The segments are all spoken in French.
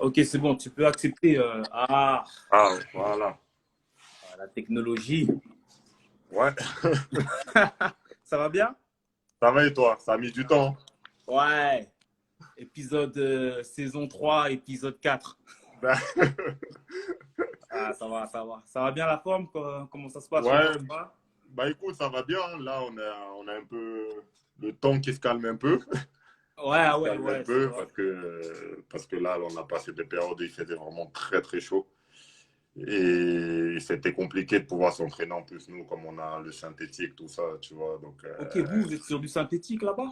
Ok, c'est bon, tu peux accepter. Ah, voilà. La technologie. Ouais, Ça va bien? ça va et toi? Ça a mis du temps. Ouais. Épisode saison 3, épisode 4. Ben, Ah, ça va, ça va. Ça va bien la forme? Comment ça se passe chez ouais, toi? bah écoute, ça va bien. Là, on a un peu le temps qui se calme un peu. Ouais, Il se ouais, calme un ouais, c'est peu vrai. parce que là, on a passé des périodes où il faisait vraiment très, très chaud. Et c'était compliqué de pouvoir s'entraîner en plus, nous, comme on a le synthétique, tout ça, tu vois. Donc, Ok, vous êtes sur du synthétique là-bas?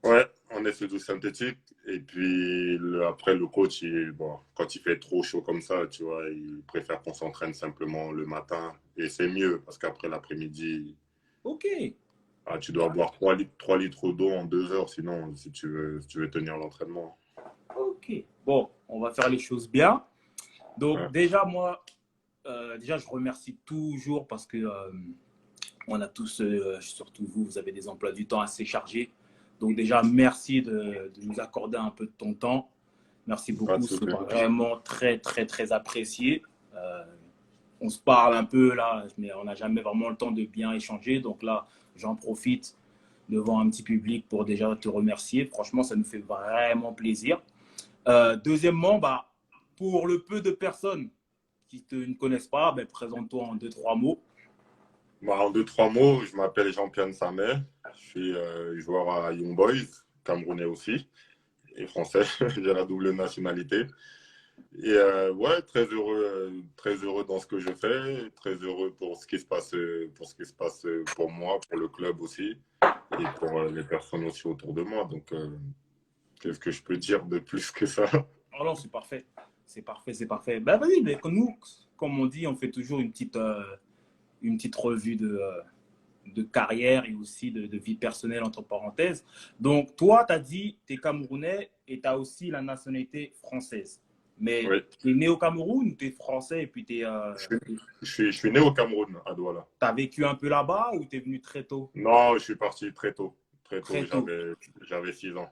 ouais, on est sur du synthétique. Et puis après, le coach, bon, quand il fait trop chaud comme ça, tu vois, il préfère qu'on s'entraîne simplement le matin. Et c'est mieux parce qu'après l'après-midi, Ok. tu dois D'accord. boire 3 litres d'eau en 2 heures, sinon, si tu veux tenir l'entraînement. Ok. Bon, on va faire les choses bien. Donc, Ouais, déjà, moi, déjà, je remercie toujours parce que on a tous, surtout vous, vous avez des emplois du temps assez chargés. Donc déjà, merci de nous accorder un peu de ton temps. Merci pas de beaucoup, c'est souci. vraiment très, très, très apprécié. Euh, on se parle un peu là, mais on n'a jamais vraiment le temps de bien échanger. Donc là, j'en profite devant un petit public pour déjà te remercier. Franchement, ça nous fait vraiment plaisir. Deuxièmement, bah, pour le peu de personnes qui ne connaissent pas, ben, présente-toi en deux, trois mots. Bah, en 2, 3 mots, je m'appelle Jean-Pierre Samet. Je suis joueur à Young Boys, camerounais aussi, et français. J'ai la double nationalité. Et ouais, très heureux dans ce que je fais, très heureux pour ce qui se passe, pour moi, pour le club aussi, et pour les personnes aussi autour de moi. Donc, qu'est-ce que je peux dire de plus que ça? Oh non, c'est parfait. C'est parfait, c'est parfait. Ben vas-y, mais nous, comme on dit, on fait toujours une petite revue de carrière et aussi de vie personnelle, entre parenthèses. Donc, toi, tu as dit, tu es Camerounais et tu as aussi la nationalité française. Mais Oui, tu es né au Cameroun ou tu es français et puis tu je suis, je suis né au Cameroun, à Douala. as vécu un peu là-bas ou tu es venu très tôt? Non, je suis parti très tôt. Très tôt, Très tôt. j'avais 6 ans.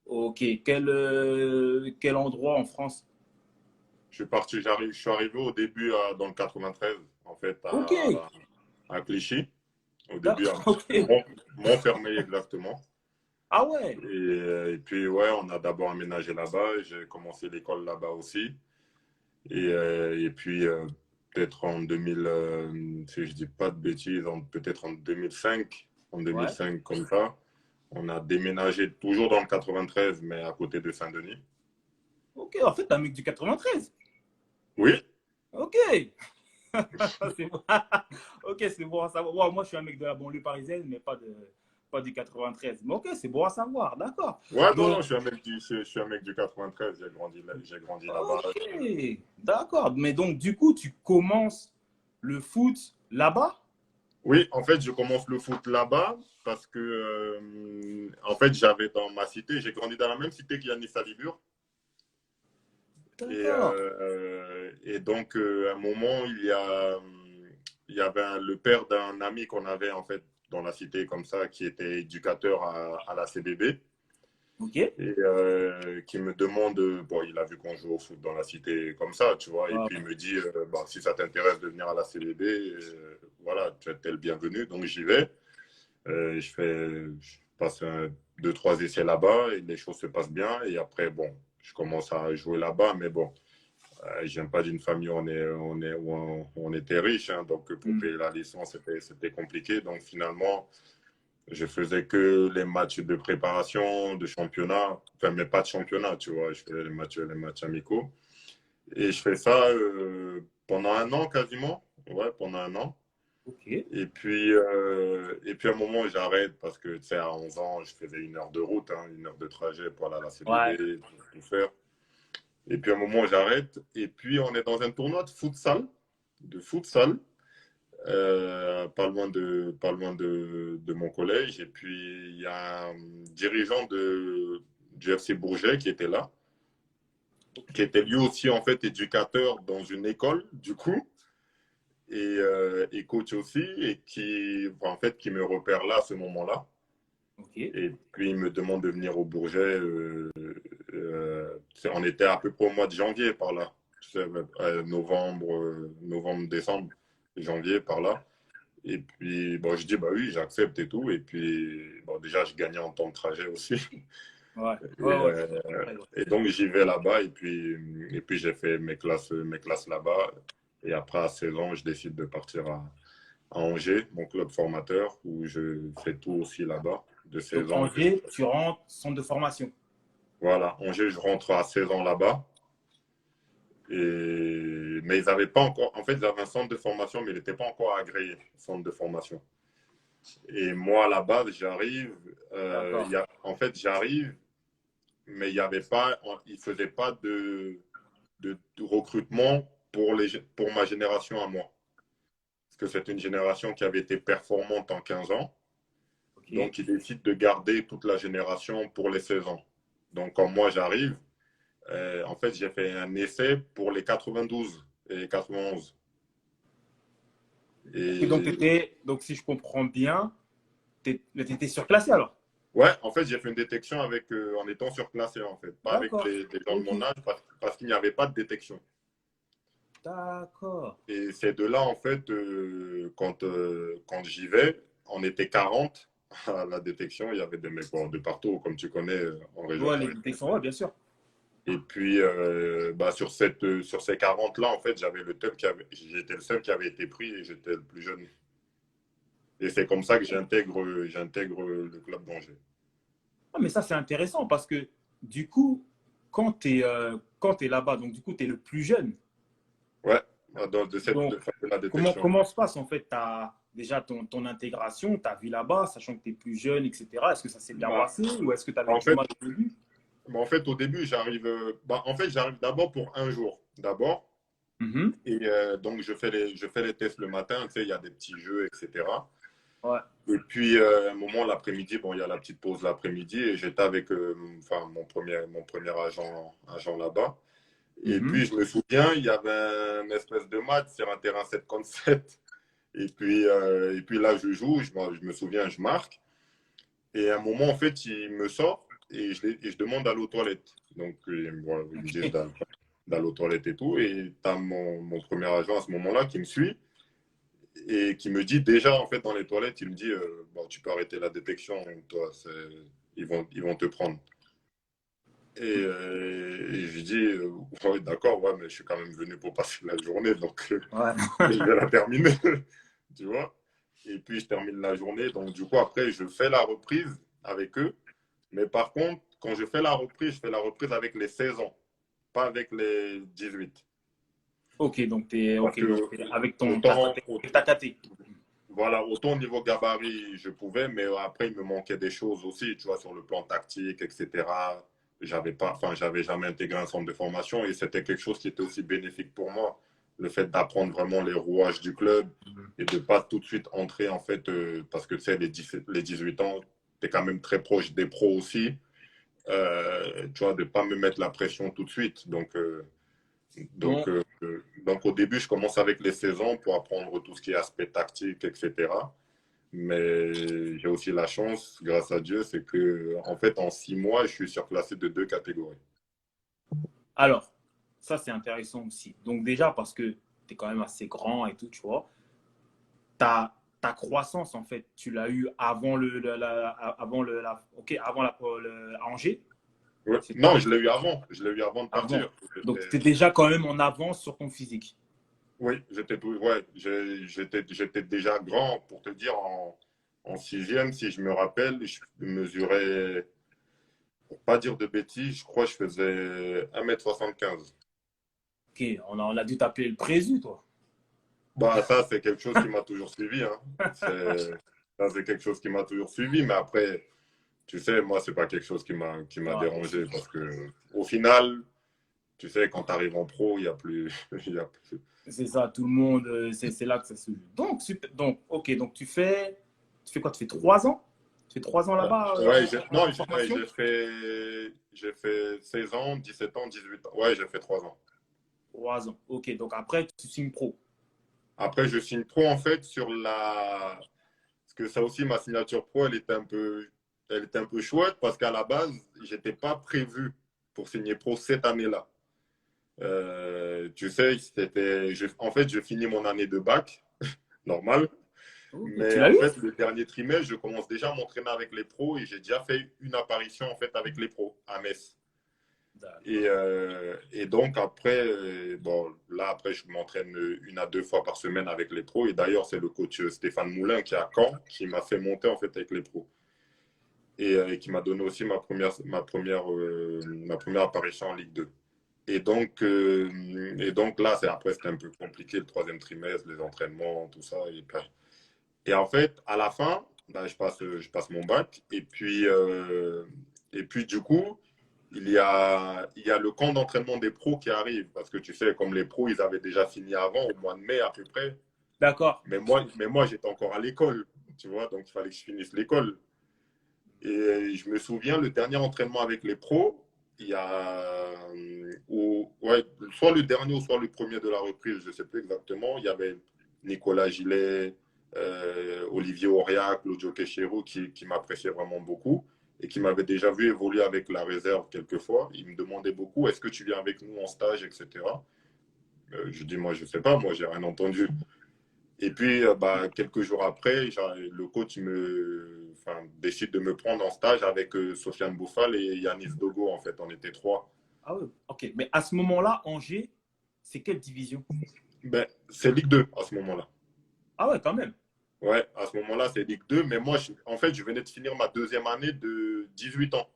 Ok. Quel endroit en France? Je suis arrivé au début dans le 93, en fait, Ok. à Clichy. Au début, à D'accord. Ok. Montfermeil exactement. Ah ouais. Et puis, ouais, on a d'abord aménagé là-bas. J'ai commencé l'école là-bas aussi. Et puis, peut-être en 2000, si je dis pas de bêtises, peut-être en 2005, Ouais. comme ça, on a déménagé toujours dans le 93, mais à côté de Saint-Denis. Ok. En fait, t'es un mec du 93. Oui, Ok. C'est bon. Ok, c'est bon à savoir. Ouais, moi, je suis un mec de la banlieue parisienne, mais pas du 93. Mais ok, c'est bon à savoir. D'accord. ouais, non, non, Donc, je suis un mec du 93. J'ai grandi là-bas. ok. D'accord. Mais donc, du coup, tu commences le foot là-bas? Oui, en fait, je commence le foot là-bas parce que, en fait, j'avais dans ma cité, j'ai grandi dans la même cité qu'Yannis Salibur. D'accord. Et donc, à un moment, il y avait le père d'un ami qu'on avait, en fait, dans la cité comme ça, qui était éducateur à la CBB Ok. et qui me demande, bon, il a vu qu'on joue au foot dans la cité comme ça, tu vois, et puis il me dit, bah, si ça t'intéresse de venir à la CBB, voilà, tu es le bienvenu, donc j'y vais. Je passe 2, 3 essais là-bas et les choses se passent bien. Et après, bon, je commence à jouer là-bas, mais bon, je viens pas d'une famille où on était riche, hein, donc pour Hmm. payer la licence, c'était compliqué. Donc finalement, je faisais que les matchs de préparation, de championnat, enfin, mais pas de championnat, tu vois, je faisais les matchs amicaux. Et je fais ça pendant un an quasiment, ouais, pendant un an. Ok. Et puis à un moment, j'arrête parce que, tu sais, à 11 ans, je faisais 1 heure de route, hein, 1 heure de trajet pour aller à la Ouais. CBB, pour tout faire. Et puis à un moment, j'arrête. Et puis, on est dans un tournoi de futsal, pas loin de mon collège. Et puis, il y a un dirigeant du FC Bourget qui était là, qui Ok. était lui aussi, en fait, éducateur dans une école, du coup. Et coach aussi, et en fait, qui me repère là à ce moment-là. Ok. Et puis, il me demande de venir au Bourget On était à peu près au mois de janvier par là. Tu sais, novembre, décembre, janvier par là. Et puis, bon, je dis, bah oui, j'accepte et tout. Et puis, bon, déjà, je gagnais en temps de trajet aussi. Ouais, Et, ouais, ouais. et donc, j'y vais là-bas. Et puis j'ai fait mes classes là-bas. Et après, à 16 ans, je décide de partir à Angers, mon club formateur, où je fais tout aussi là-bas, de Donc, 16 ans. Angers, tu rentres centre de formation. Voilà, Angers, je rentre à 16 ans là-bas. Mais ils n'avaient pas encore, en fait, ils avaient un centre de formation, mais il n'était pas encore agréé, centre de formation. Et moi, à la base, j'arrive, D'accord. en fait, j'arrive, mais il y avait pas, il ne faisait pas de recrutement pour ma génération à moi. Parce que c'est une génération qui avait été performante en 15 ans. OK. Donc, ils décident de garder toute la génération pour les 16 ans. Donc, quand moi, j'arrive, en fait, j'ai fait un essai pour les 92 et les 91. Ok, donc, Et donc, si je comprends bien, tu étais surclassé alors? ouais, en fait, j'ai fait une détection en étant surclassé, en fait. Pas avec D'accord. les gens de Ok. mon âge, parce qu'il n'y avait pas de détection. D'accord. Et c'est de là, en fait, quand j'y vais, on était 40 à la détection. Il y avait des mecs bon, de partout, comme tu connais, en région Ouais, les parisienne. détections, ouais, bien sûr. Et puis, bah, sur ces 40-là, en fait, j'étais le seul qui avait été pris et j'étais le plus jeune. Et c'est comme ça que j'intègre le club d'Angers. Ah, mais ça, c'est intéressant parce que du coup, quand tu es là-bas, donc du coup, tu es le plus jeune. Ouais, Donc, de la détection. comment se passe en fait déjà ton intégration, ta vie là-bas, sachant que tu es plus jeune, etc. Est-ce que ça s'est bien Bah, passé ou est-ce que tu avais en du fait, mal au début? au début, j'arrive d'abord pour un jour, d'abord. Mhm. Et donc, je fais les tests le matin, tu sais, il y a des petits jeux, etc. Ouais. Et puis, à un moment, l'après-midi, bon, il y a la petite pause l'après-midi et j'étais avec enfin, mon premier agent là-bas. Et Mhm. puis, je me souviens, il y avait un espèce de match sur un terrain 7 contre 7. Et puis là, je joue, je me souviens, je marque. Et à un moment, en fait, il me sort et je demande d'aller aux toilettes. Donc, voilà, ils me disent Ok. d'aller aux toilettes et tout. Et tu as mon premier agent à ce moment-là qui me suit et qui me dit déjà, en fait, dans les toilettes, il me dit bon, tu peux arrêter la détection, toi, ils vont te prendre. Et je lui dis ouais, d'accord, ouais, mais je suis quand même venu pour passer la journée, donc Ouais. je vais la terminer, tu vois. Et puis, je termine la journée. Donc, du coup, après, je fais la reprise avec eux. Mais par contre, quand je fais la reprise avec les 16 ans, pas avec les 18. Ok, donc Parce que avec autant, ta caté. voilà, autant au niveau gabarit, je pouvais, mais après, il me manquait des choses aussi, tu vois, sur le plan tactique, etc. J'avais jamais intégré un centre de formation et c'était quelque chose qui était aussi bénéfique pour moi. Le fait d'apprendre vraiment les rouages du club et de pas tout de suite entrer, en fait, parce que tu sais, les 18 ans, tu es quand même très proche des pros aussi. Tu vois, de pas me mettre la pression tout de suite. Donc, Donc au début, je commence avec les 16 ans pour apprendre tout ce qui est aspect tactique, etc. Mais j'ai aussi la chance, grâce à Dieu, c'est que en fait, en 6 mois, je suis surclassé de 2 catégories. alors, ça c'est intéressant aussi. Donc déjà parce que tu es quand même assez grand et tout, tu vois, ta croissance en fait, tu l'as eu avant avant ok, avant à Angers, Ouais. c'est Non, ça? je l'ai eu avant. Je l'ai eu avant de Avant. partir. Donc tu es déjà quand même en avance sur ton physique. Oui, ouais, j'étais déjà grand, pour te dire, en sixième, si je me rappelle, je mesurais, pour pas dire de bêtises, je crois que je faisais 1,75 m. Ok, on a dû t'appeler le présu, toi. Bah, ça, c'est quelque chose qui m'a toujours suivi, hein. Ça, c'est quelque chose qui m'a toujours suivi, mais après, tu sais, moi, c'est pas quelque chose qui m'a Ouais. dérangé parce que, au final, tu sais, quand tu arrives en pro, il y a plus, il y a plus- C'est ça, tout le monde, c'est là que ça se joue. Donc, super, donc, ok, donc tu fais quoi? Tu fais 3 ans? Tu fais 3 ans là-bas Ouais, en non, formation? j'ai fait 16 ans, 17 ans, 18 ans. Ouais, j'ai fait 3 ans. 3 ans. Ok, donc après, tu signes pro. Après, je signe pro, en fait, parce que ça aussi, ma signature pro, elle était un peu chouette parce qu'à la base, j'étais pas prévu pour signer pro cette année-là. Tu sais, en fait, je finis mon année de bac, normal. Ok, tu Mais l'as en eu? fait, le dernier trimestre, je commence déjà à m'entraîner avec les pros et j'ai déjà fait une apparition en fait avec les pros à Metz. D'accord. Et donc après, bon, là après, je m'entraîne 1 à 2 fois par semaine avec les pros. Et d'ailleurs, c'est le coach Stéphane Moulin qui est à Caen qui m'a fait monter en fait avec les pros et qui m'a donné aussi ma première apparition en Ligue 2. Et donc là, après, c'était un peu compliqué le troisième trimestre, les entraînements, tout ça. Et en fait, à la fin, ben, je passe mon bac. Et puis du coup, il y a le camp d'entraînement des pros qui arrive. Parce que tu sais, comme les pros, ils avaient déjà fini avant, au mois de mai à peu près. D'accord. Mais moi j'étais encore à l'école, tu vois, donc il fallait que je finisse l'école. Et je me souviens, le dernier entraînement avec les pros, il y a, ouais, soit le dernier ou soit le premier de la reprise, je ne sais plus exactement, il y avait Nicolas Gillet, Olivier Auriac, Claudio Quechero qui m'appréciait vraiment beaucoup et qui m'avait déjà vu évoluer avec la réserve quelques fois. Il me demandait beaucoup, est-ce que tu viens avec nous en stage, etc. Je dis, moi, je ne sais pas, moi, j'ai rien entendu. Et puis, bah, quelques jours après, le coach décide de me prendre en stage avec Sofiane Bouffal et Yanis Dogo. En fait, on était trois. Ah oui, ok. Mais à ce moment-là, Angers, c'est quelle division? Ben, c'est Ligue 2 à ce moment-là. Ah ouais, quand même. Ouais, à ce moment-là, c'est Ligue 2. Mais moi, en fait, je venais de finir ma deuxième année de 18 ans.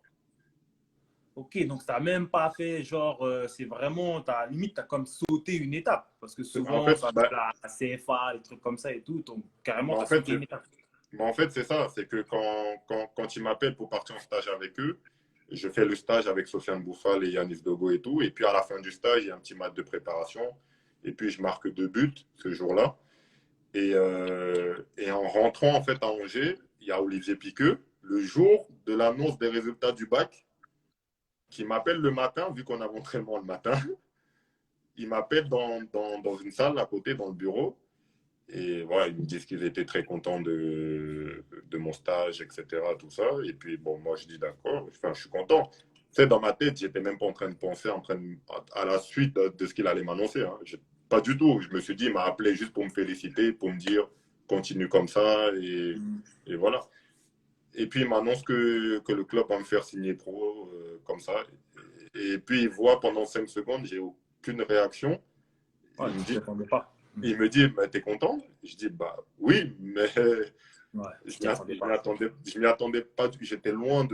Ok, donc ça n'a même pas fait genre, c'est vraiment, limite, tu as comme sauté une étape. Parce que En souvent, fait, ça va la CFA, des trucs comme ça et tout. Donc carrément, ben, tu en as fait, sauté une étape. en fait, c'est ça. C'est que quand ils m'appellent pour partir en stage avec eux, je fais le stage avec Sofiane Bouffal et Yanis Dogo et tout. Et puis, à la fin du stage, il y a un petit match de préparation. Et puis, je marque 2 buts ce jour-là. Et en rentrant en fait à Angers, il y a Olivier Piqueux, le jour de l'annonce des résultats du bac, qui m'appelle le matin, vu qu'on avait entraînement le matin. Il m'appelle dans une salle à côté, dans le bureau. Et voilà, ils me disent qu'ils étaient très contents de mon stage, etc. Tout ça. Et puis, bon, moi, je dis d'accord, enfin, je suis content. Tu sais, dans ma tête, j'étais même pas en train de penser à la suite de ce qu'il allait m'annoncer. Hein. Pas du tout. Je me suis dit, il m'a appelé juste pour me féliciter, pour me dire, continue comme ça. Et voilà. Et puis, il m'annonce que le club va me faire signer pro, comme ça. Et puis, il voit pendant 5 secondes, j'ai aucune réaction. Ouais, Il me tu dit, ne t'attendais pas. il me dit, bah, t'es content? Je dis, bah oui, mais Ouais, tu t'y attendais pas. je m'y attendais pas. J'étais loin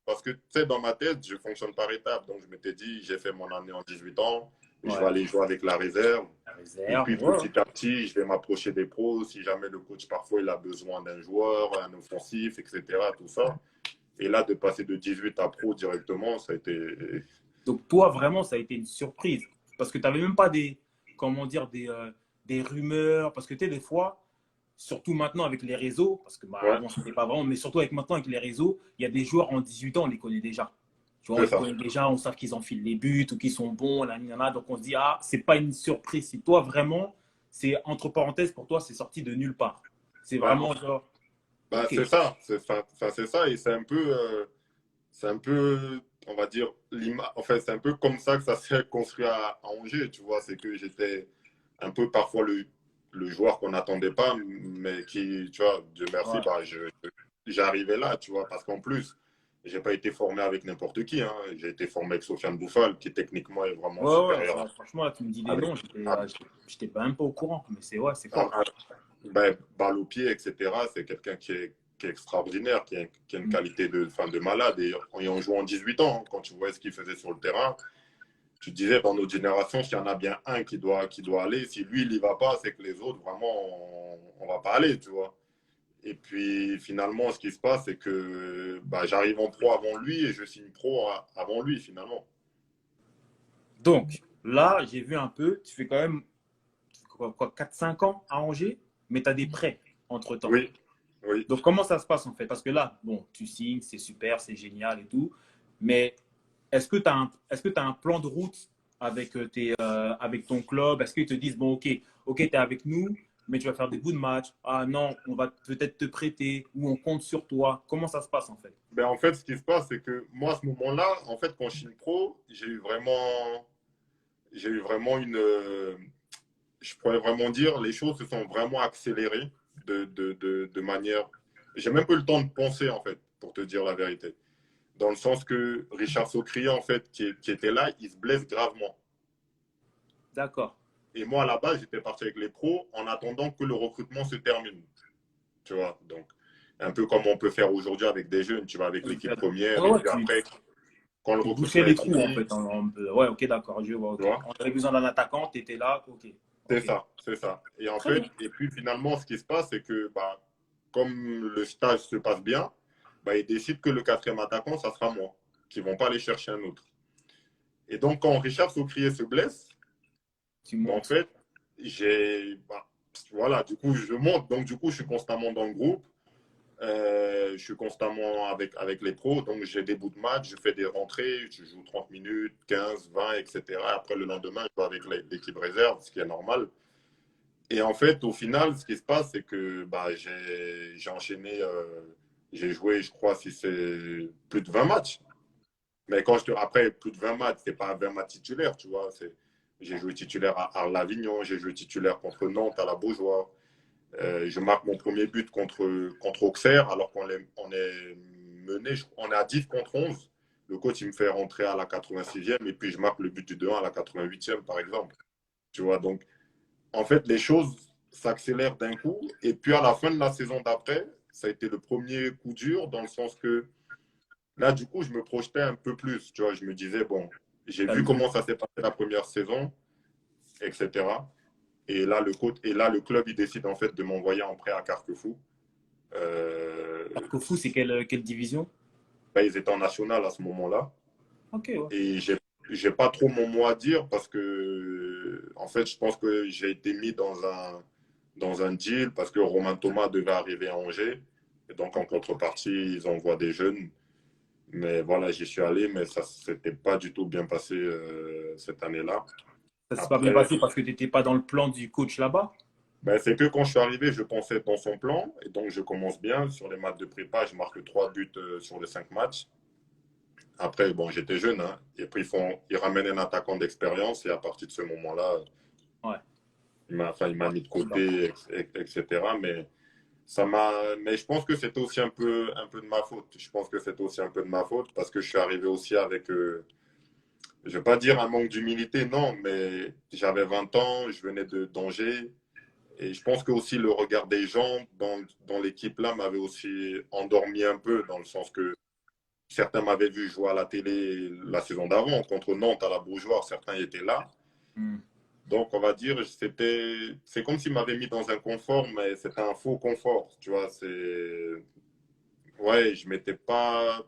Parce que, tu sais, dans ma tête, je fonctionne par étapes. Donc, je m'étais dit, j'ai fait mon année en 18 ans, je vais Ouais, aller jouer avec la réserve. la Et réserve, puis, ouais. petit à petit, je vais m'approcher des pros. Si jamais le coach, parfois, il a besoin d'un joueur, un offensif, etc., tout ça. Et là, de passer de 18 à pro directement, ça a été. Donc toi, vraiment, ça a été une surprise. Parce que tu n'avais même pas comment dire, des rumeurs. Parce que tu sais, des fois, surtout maintenant avec les réseaux, parce que bah, Ouais, avant, ce n'était pas vraiment, mais surtout avec maintenant avec les réseaux, il y a des joueurs en 18 ans, on les connaît déjà. Tu vois, on c'est les ça. connaît déjà, on sait qu'ils enfilent les buts ou qu'ils sont bons, là, là, là. Donc on se dit, ah, c'est pas une surprise. Si toi, vraiment, c'est entre parenthèses, pour toi, c'est sorti de nulle part. C'est Bah, vraiment genre, bah, ok, c'est ça. C'est ça. Et c'est un peu, on va dire, enfin, c'est un peu comme ça que ça s'est construit à Angers, tu vois. C'est que j'étais un peu parfois le joueur qu'on n'attendait pas, mais qui, tu vois, Dieu merci, ouais, bah, j'arrivais là, tu vois, parce qu'en plus, j'ai pas été formé avec n'importe qui, hein. J'ai été formé avec Sofiane Bouffal, qui techniquement est vraiment ouais, ouais, supérieur ça, franchement, là, tu me dis des avec, noms, j'étais même pas au courant, mais c'est ouais, c'est fort. avec, ben, balle au pied, etc. C'est quelqu'un qui est extraordinaire, qui a une Mm. qualité de malade. Et en jouant 18 ans, hein, quand tu vois ce qu'il faisait sur le terrain, tu disais dans notre génération, s'il y en a bien un qui doit aller, si lui, il n'y va pas, c'est que les autres, vraiment, on ne va pas aller, tu vois. Et puis finalement, ce qui se passe, c'est que bah, j'arrive en pro avant lui et je signe pro avant lui, finalement. Donc, là, j'ai vu un peu, tu fais quand même quoi, 4-5 ans à Angers, mais tu as des prêts entre-temps. Oui, oui. Donc, comment ça se passe en fait? Parce que là, bon, tu signes, c'est super, c'est génial et tout, mais est-ce que tu as un plan de route avec, avec ton club? Est-ce qu'ils te disent, bon, ok, tu es avec nous, mais tu vas faire des bouts de match. Ah non, on va peut-être te prêter ou on compte sur toi. Comment ça se passe en fait? Ben, en fait, ce qui se passe, c'est que moi, à ce moment-là, en fait, quand je suis pro, j'ai eu vraiment je pourrais vraiment dire, les choses se sont vraiment accélérées de manière. J'ai même pas eu le temps de penser, en fait, pour te dire la vérité. Dans le sens que Richard Socri, en fait, qui était là, il se blesse gravement. D'accord. Et moi, à la base, j'étais parti avec les pros en attendant que le recrutement se termine. Tu vois, donc, un peu comme on peut faire aujourd'hui avec des jeunes, tu vas avec l'équipe première, Ouais, et ouais, puis après, quand le tu bouchais recrutement est les trous en fini, fait. Ouais, ok, d'accord, je vois, tu ok. vois, On avait besoin d'un attaquant, tu étais là, ok. c'est Ok. ça, c'est ça. Et en Très fait, bien. et puis finalement, ce qui se passe, c'est que bah, comme le stage se passe bien, bah, ils décident que le quatrième attaquant, ça sera moi, qui ne vont pas aller chercher un autre. Et donc, quand Richard Saucrier se blesse, Tu bah, en montes. fait, voilà, du coup, je monte. Donc, du coup, je suis constamment dans le groupe. Je suis constamment avec les pros, donc j'ai des bouts de match, je fais des rentrées, je joue 30 minutes, 15, 20, etc. Après, le lendemain, je joue avec l'équipe réserve, ce qui est normal. Et en fait, au final, ce qui se passe, c'est que bah, j'ai enchaîné, j'ai joué, je crois, si c'est plus de 20 matchs. Mais après, plus de 20 matchs, c'est pas 20 matchs titulaires, tu vois. J'ai joué titulaire à Arles-Avignon, j'ai joué titulaire contre Nantes à la Beaujoire. Je marque mon premier but contre Auxerre, alors on est mené, on est à 10 contre 11. Le coach, il me fait rentrer à la 86e et puis je marque le but du 2-1 à la 88e, par exemple. Tu vois, donc en fait, les choses s'accélèrent d'un coup. Et puis à la fin de la saison d'après, ça a été le premier coup dur dans le sens que là, du coup, je me projetais un peu plus. Tu vois, je me disais, bon, j'ai vu Calme-toi. comment ça s'est passé la première saison, etc. Et là, le club, il décide en fait de m'envoyer en prêt à Carquefou. Arco Fou, c'est quelle division? Bah, ils étaient en national à ce moment-là. Ok, ouais. Et j'ai pas trop mon mot à dire parce que, en fait, je pense que j'ai été mis dans un deal parce que Romain Thomas devait arriver à Angers. Et donc, en contrepartie, ils envoient des jeunes. Mais voilà, j'y suis allé, mais ça s'était pas du tout bien passé cette année-là. Ça s'est pas bien Après, passé parce que tu n'étais pas dans le plan du coach là-bas? ben, c'est que quand je suis arrivé, je pensais être dans son plan. Et donc, je commence bien. Sur les matchs de prépa, je marque 3 buts sur les 5 matchs. Après, bon, j'étais jeune, hein. Et puis, ils ramènent un attaquant d'expérience. Et à partir de ce moment-là, Ouais. il m'a Ouais, mis de d'accord. côté, etc. Mais je pense que c'était aussi un peu de ma faute. Je pense que c'était aussi un peu de ma faute parce que je suis arrivé aussi avec, je vais pas dire un manque d'humilité, non, mais j'avais 20 ans, je venais d'Angers. Et je pense que aussi le regard des gens dans l'équipe là m'avait aussi endormi un peu, dans le sens que certains m'avaient vu jouer à la télé la saison d'avant contre Nantes à la Beaujoire, certains étaient là. Hmm. Donc on va dire, c'est comme s'ils m'avaient mis dans un confort, mais c'était un faux confort, tu vois. Ouais, je m'étais pas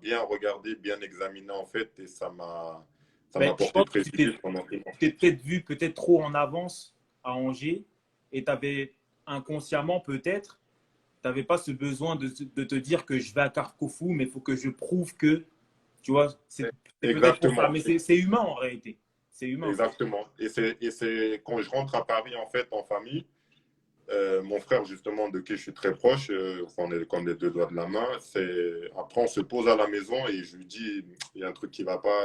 bien regardé, bien examiné en fait, et ça m'a Ben, je porté pense que tu préjudice pendant 6 mois. t'es peut-être vu peut-être trop en avance à Angers et tu avais inconsciemment peut-être, tu n'avais pas ce besoin de te dire que je vais à Carquefou, mais il faut que je prouve que, tu vois, c'est peut-être pour ça. Exactement, Mais c'est humain en réalité. C'est humain. exactement. Et c'est quand je rentre à Paris en fait en famille. Mon frère, justement, de qui je suis très proche, on est comme les deux doigts de la main. Après, on se pose à la maison et je lui dis, il y a un truc qui va pas,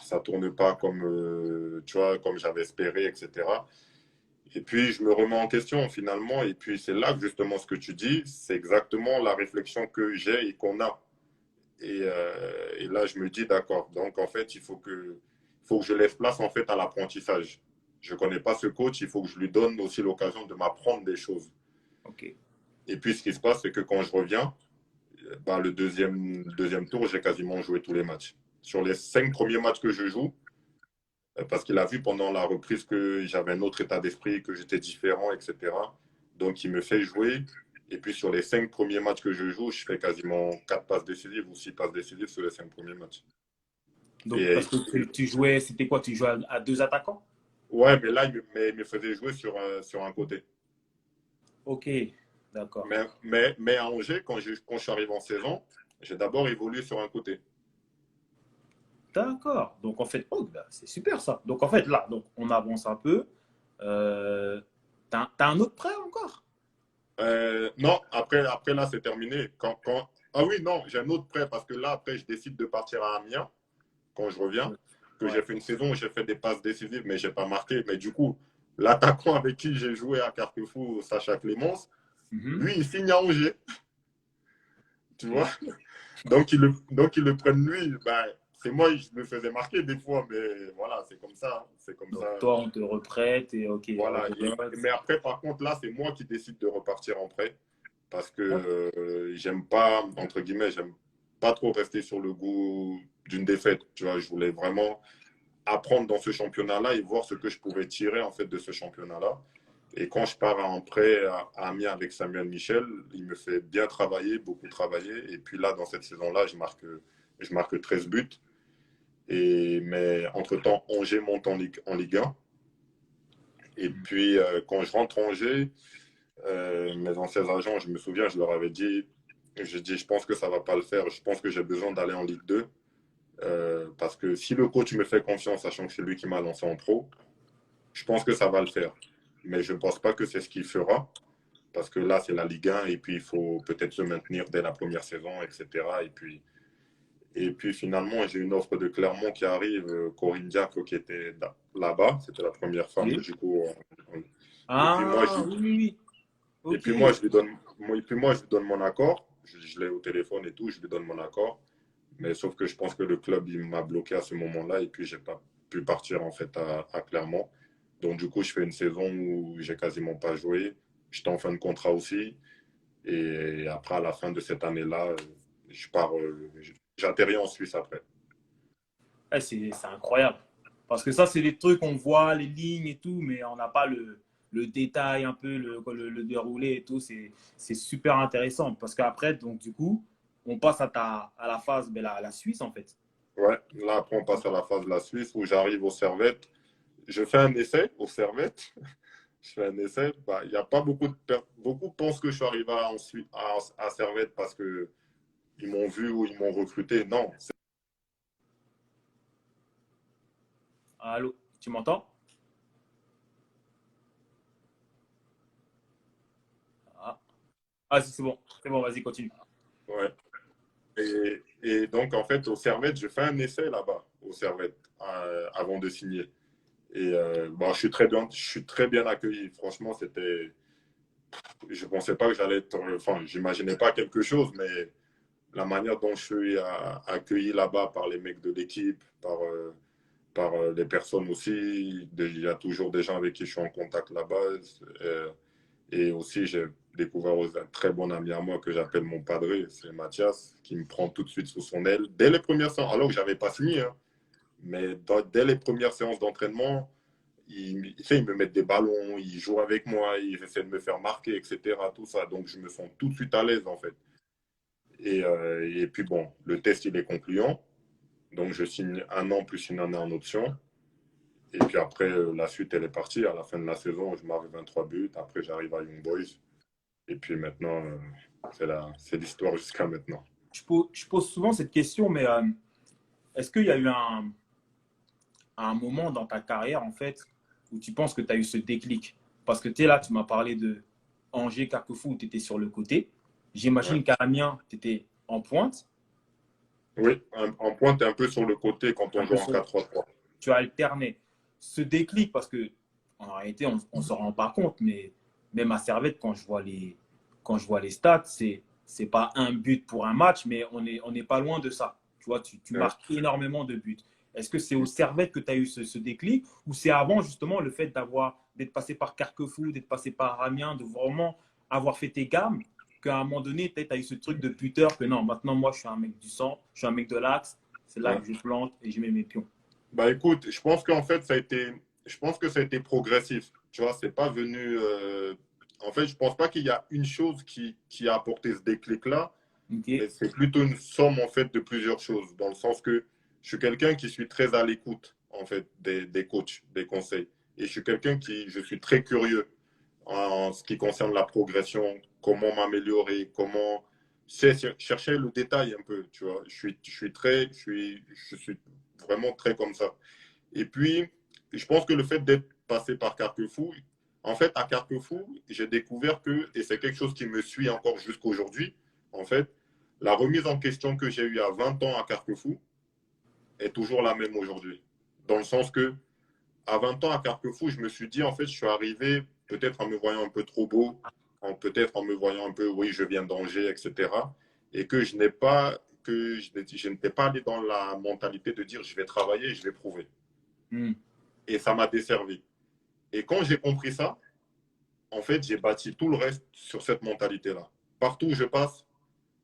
ça tourne pas comme, tu vois, comme j'avais espéré, etc. Et puis, je me remets en question finalement. Et puis, c'est là que justement ce que tu dis, c'est exactement la réflexion que j'ai et qu'on a. Et là, je me dis, d'accord. Donc, en fait, faut que je laisse place en fait à l'apprentissage. Je ne connais pas ce coach, il faut que je lui donne aussi l'occasion de m'apprendre des choses. Ok. Et puis, ce qui se passe, c'est que quand je reviens, bah, le deuxième tour, j'ai quasiment joué tous les matchs. Sur les 5 premiers matchs que je joue, parce qu'il a vu pendant la reprise que j'avais un autre état d'esprit, que j'étais différent, etc. Donc, il me fait jouer. Et puis, sur les 5 premiers matchs que je joue, je fais quasiment 4 passes décisives ou 6 passes décisives sur les 5 premiers matchs. Donc, Et parce que tu jouais, c'était quoi? Tu jouais à deux attaquants? ouais, mais là, il me faisait jouer sur un côté. Ok, d'accord. Mais à Angers, quand je suis arrivé en saison, j'ai d'abord évolué sur un côté. D'accord. Donc, en fait, oh, bah, c'est super ça. Donc, en fait, là, donc, on avance un peu. Euh, T'as un autre prêt encore? Non, après là, c'est terminé. Ah oui, non, j'ai un autre prêt parce que là, après, je décide de partir à Amiens quand je reviens. Que Ouais. j'ai fait une saison où j'ai fait des passes décisives, mais j'ai pas marqué. Mais du coup, l'attaquant avec qui j'ai joué à Carquefou, Sacha Clémence, Mhm. lui, il signe à Angers, tu vois. Ok. Donc, ils le prennent lui. Ben, c'est moi, je me faisais marquer des fois, mais voilà, c'est comme ça. C'est comme ça. Donc, toi, on te reprête et ok, Voilà. rebelote. Mais après, par contre, là, c'est moi qui décide de repartir en prêt parce que Ok. j'aime pas, entre guillemets, j'aime pas trop rester sur le goût d'une défaite. Tu vois, je voulais vraiment apprendre dans ce championnat-là et voir ce que je pouvais tirer en fait de ce championnat-là. Et quand je pars en prêt à Amiens avec Samuel Michel, il me fait bien travailler, beaucoup travailler. Et puis là, dans cette saison-là, je marque 13 buts. Mais entre-temps, Angers monte en Ligue 1. Et puis, quand je rentre à Angers, mes anciens agents, je me souviens, je leur avais dit, je pense que ça ne va pas le faire. Je pense que j'ai besoin d'aller en Ligue 2. Parce que si le coach me fait confiance, sachant que c'est lui qui m'a lancé en pro, je pense que ça va le faire. Mais je ne pense pas que c'est ce qu'il fera. Parce que là, c'est la Ligue 1 et puis il faut peut-être se maintenir dès la première saison, etc. Et puis finalement, j'ai une offre de Clermont qui arrive, Corinne Diacre qui était là-bas. C'était la première femme, Ok. du coup. Et puis moi, Ah, oui, oui, oui. et Ok. puis moi, je lui donne, et puis moi, je lui donne mon accord. Je l'ai au téléphone et tout, je lui donne mon accord. Mais sauf que je pense que le club, il m'a bloqué à ce moment-là et puis j'ai pas pu partir en fait à Clermont. Donc du coup, je fais une saison où j'ai quasiment pas joué. J'étais en fin de contrat aussi. Et après, à la fin de cette année-là, je pars, j'atterris en Suisse après. Ouais, c'est incroyable. Parce que ça, c'est des trucs, on voit les lignes et tout, mais on n'a pas le détail, un peu le déroulé et tout. C'est super intéressant. Parce qu'après, donc, du coup, on passe à la phase, ben, la Suisse, en fait. Ouais, là après, on passe à la phase de la Suisse où j'arrive au Servette. Je fais un essai au Servette. Je fais un essai. Bah, il y a pas beaucoup pensent que je suis arrivé à Servette parce que ils m'ont vu ou ils m'ont recruté. Non. Allô, tu m'entends? Ah, ah si, c'est bon, vas-y, continue. Ouais. Et donc, en fait, au Servette, je fais un essai là-bas, au Servette, avant de signer. Et bon, je suis très bien accueilli. Franchement, je ne pensais pas que j'allais être, enfin, j'imaginais pas quelque chose, mais la manière dont je suis accueilli là-bas par les mecs de l'équipe, par les personnes aussi, il y a toujours des gens avec qui je suis en contact là-bas. Et aussi, j'ai découvert un très bon ami à moi que j'appelle mon padré, c'est Mathias, qui me prend tout de suite sous son aile. Dès les premières séances, alors que je n'avais pas signé, hein, mais dès les premières séances d'entraînement, il me met des ballons, il joue avec moi, il essaie de me faire marquer, etc. Tout ça. Donc, je me sens tout de suite à l'aise, en fait. Et puis, bon, le test, il est concluant. Donc, je signe un an plus une année en option. Et puis après, la suite, elle est partie. À la fin de la saison, je marque 23 buts. Après, j'arrive à Young Boys. Et puis maintenant, c'est l'histoire jusqu'à maintenant. Je pose souvent cette question, mais est-ce qu'il y a eu un moment dans ta carrière, en fait, où tu penses que tu as eu ce déclic? Parce que tu es là, tu m'as parlé de Angers, Carquefou, où tu étais sur le côté. Ouais. J'imagine qu'à Amiens, tu étais en pointe, Oui, en pointe et un peu sur le côté quand un on peu joue en sur, 4-3-3. tu as alterné. Ce déclic, parce que en réalité, on ne s'en rend pas compte, mais même à Servette, quand je vois les stats, c'est pas un but pour un match, mais on est pas loin de ça. Tu vois, tu Ouais. marques énormément de buts. Est-ce que c'est au Servette que tu as eu ce déclic ou c'est avant justement le fait d'être passé par Carquefou, d'être passé par Amiens, de vraiment avoir fait tes gammes, qu'à un moment donné, tu as eu ce truc de buteur que non, maintenant moi je suis un mec du sang, je suis un mec de l'axe, c'est là Ouais. que je plante et je mets mes pions. Bah écoute, je pense qu'en fait, je pense que ça a été progressif. Tu vois, c'est pas venu. En fait, je pense pas qu'il y a une chose qui a apporté ce déclic-là, mais Ok. c'est plutôt une somme en fait de plusieurs choses, dans le sens que je suis quelqu'un qui suis très à l'écoute en fait des coachs, des conseils, et je suis très curieux en ce qui concerne la progression, comment m'améliorer, comment chercher le détail un peu, tu vois. Je suis vraiment très comme ça. Et puis, je pense que le fait d'être passé par Carquefou, en fait, à Carquefou, j'ai découvert que, et c'est quelque chose qui me suit encore jusqu'à aujourd'hui, en fait, la remise en question que j'ai eue à 20 ans à Carquefou est toujours la même aujourd'hui. Dans le sens que, à 20 ans à Carquefou, je me suis dit, en fait, je suis arrivé peut-être en me voyant un peu trop beau, peut-être en me voyant un peu, oui, je viens d'Angers, etc. Et que je n'ai pas, que je n'étais pas allé dans la mentalité de dire, je vais travailler et je vais prouver. Mm. Et ça m'a desservi. Et quand j'ai compris ça, en fait, j'ai bâti tout le reste sur cette mentalité-là. Partout où je passe,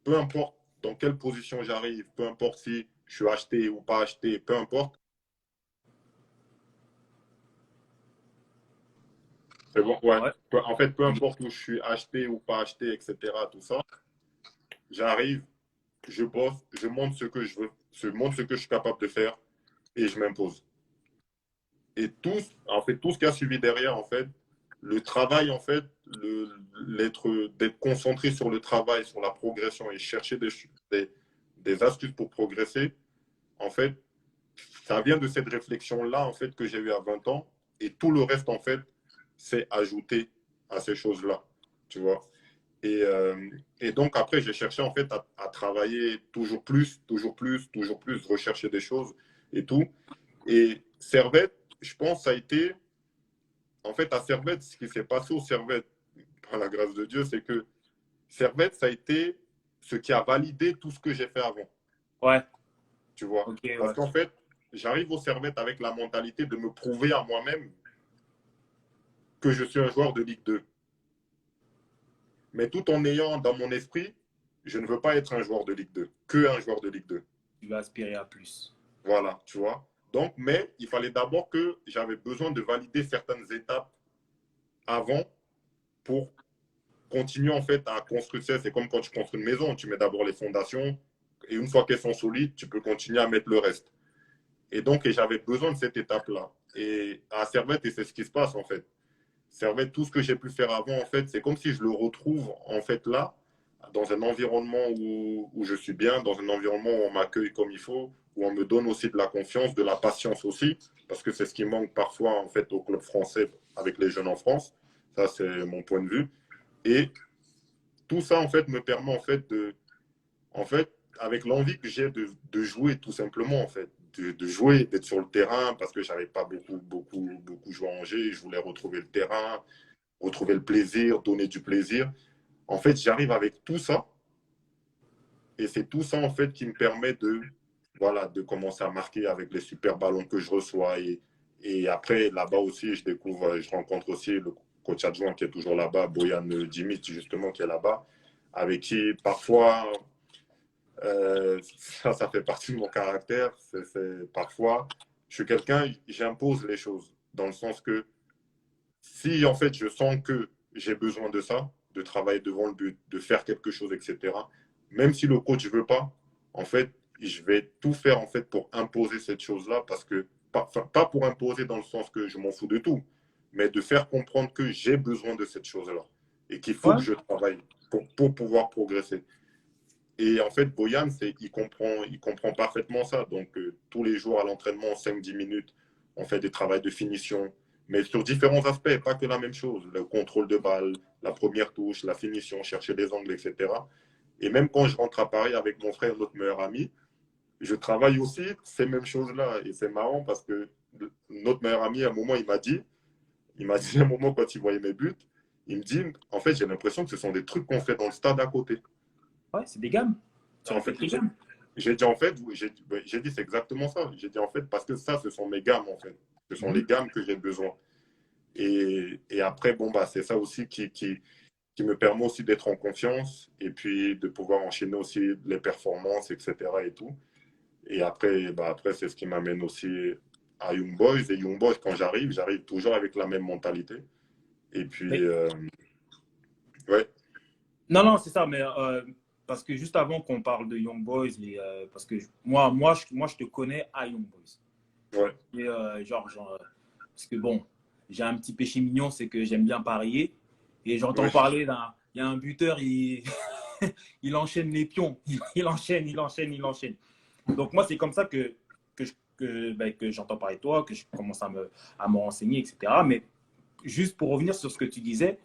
peu importe dans quelle position j'arrive, peu importe si je suis acheté ou pas acheté, peu importe. C'est bon, ouais. Ouais. En fait, peu importe où je suis acheté ou pas acheté, etc., tout ça, j'arrive, je bosse, je montre ce que je veux, je montre ce que je suis capable de faire et je m'impose. Et tout, en fait, tout ce qui a suivi derrière, en fait, le travail, en fait, d'être concentré sur le travail, sur la progression et chercher des astuces pour progresser, en fait, ça vient de cette réflexion-là, en fait, que j'ai eue à 20 ans. Et tout le reste, en fait, c'est ajouté à ces choses-là, tu vois. Et donc, après, j'ai cherché, en fait, à travailler toujours plus, toujours plus, toujours plus, rechercher des choses et tout. Et Servette, je pense, ça a été, en fait, à Servette, ce qui s'est passé au Servette, par la grâce de Dieu, c'est que Servette, ça a été ce qui a validé tout ce que j'ai fait avant, Ouais. tu vois. Ok, Parce ouais. qu'en fait, j'arrive au Servette avec la mentalité de me prouver à moi-même que je suis un joueur de Ligue 2. Mais tout en ayant dans mon esprit, je ne veux pas être un joueur de Ligue 2, que un joueur de Ligue 2. Tu vas aspirer à plus. Voilà, tu vois. Donc, mais il fallait d'abord que j'avais besoin de valider certaines étapes avant pour continuer en fait à construire. C'est comme quand tu construis une maison, tu mets d'abord les fondations et une fois qu'elles sont solides, tu peux continuer à mettre le reste. Et donc, j'avais besoin de cette étape-là. Et à Servette, et c'est ce qui se passe en fait. Servette, tout ce que j'ai pu faire avant, en fait, c'est comme si je le retrouve en fait là, dans un environnement où je suis bien, dans un environnement où on m'accueille comme il faut, où on me donne aussi de la confiance, de la patience aussi, parce que c'est ce qui manque parfois en fait au club français avec les jeunes en France. Ça, c'est mon point de vue. Et tout ça, en fait, me permet, en fait, avec l'envie que j'ai de jouer, tout simplement, en fait, de jouer, d'être sur le terrain, parce que j'avais pas beaucoup joué à Angers. Je voulais retrouver le terrain, retrouver le plaisir, donner du plaisir. En fait, j'arrive avec tout ça, et c'est tout ça, en fait, qui me permet voilà, de commencer à marquer avec les super ballons que je reçois. Et après, là-bas aussi, je rencontre aussi le coach adjoint qui est toujours là-bas, Boyan Djimit, justement, qui est là-bas, avec qui parfois, ça fait partie de mon caractère. Parfois, je suis quelqu'un, j'impose les choses, dans le sens que si en fait je sens que j'ai besoin de ça, de travailler devant le but, de faire quelque chose, etc., même si le coach ne veut pas, en fait, je vais tout faire en fait pour imposer cette chose-là, parce que, pas pour imposer dans le sens que je m'en fous de tout, mais de faire comprendre que j'ai besoin de cette chose-là et qu'il faut que Ouais. je travaille pour pouvoir progresser. Et en fait, Boyan, il comprend parfaitement ça. Donc, tous les jours à l'entraînement, 5-10 minutes, on fait des travaux de finition, mais sur différents aspects, pas que la même chose. Le contrôle de balle, la première touche, la finition, chercher des angles, etc. Et même quand je rentre à Paris avec mon frère, notre meilleur ami, je travaille aussi ces mêmes choses-là. Et c'est marrant parce que notre meilleur ami, à un moment, il m'a dit à un moment quand il voyait mes buts, il me dit, en fait, j'ai l'impression que ce sont des trucs qu'on fait dans le stade à côté. Ouais, c'est des gammes. Tu En fait, répètes les gammes. j'ai dit en fait, j'ai dit c'est exactement ça. J'ai dit en fait parce que ça, ce sont mes gammes en fait. Ce sont les Mhm. gammes que j'ai besoin. Et après, bon, bah, c'est ça aussi qui me permet aussi d'être en confiance et puis de pouvoir enchaîner aussi les performances, etc. et tout. Et après, bah, après c'est ce qui m'amène aussi à Young Boys. Et Young Boys, quand j'arrive toujours avec la même mentalité. Et puis, Mais, ouais, non, c'est ça. Mais parce que juste avant qu'on parle de Young Boys, parce que moi, je te connais à Young Boys. ouais, Et, parce que bon, j'ai un petit péché mignon, c'est que j'aime bien parier. Et j'entends ouais, parler il y a un buteur, il enchaîne les pions. Il enchaîne. Donc moi, c'est comme ça que j'entends parler de toi, que je commence à me renseigner, etc. Mais juste pour revenir sur ce que tu disais,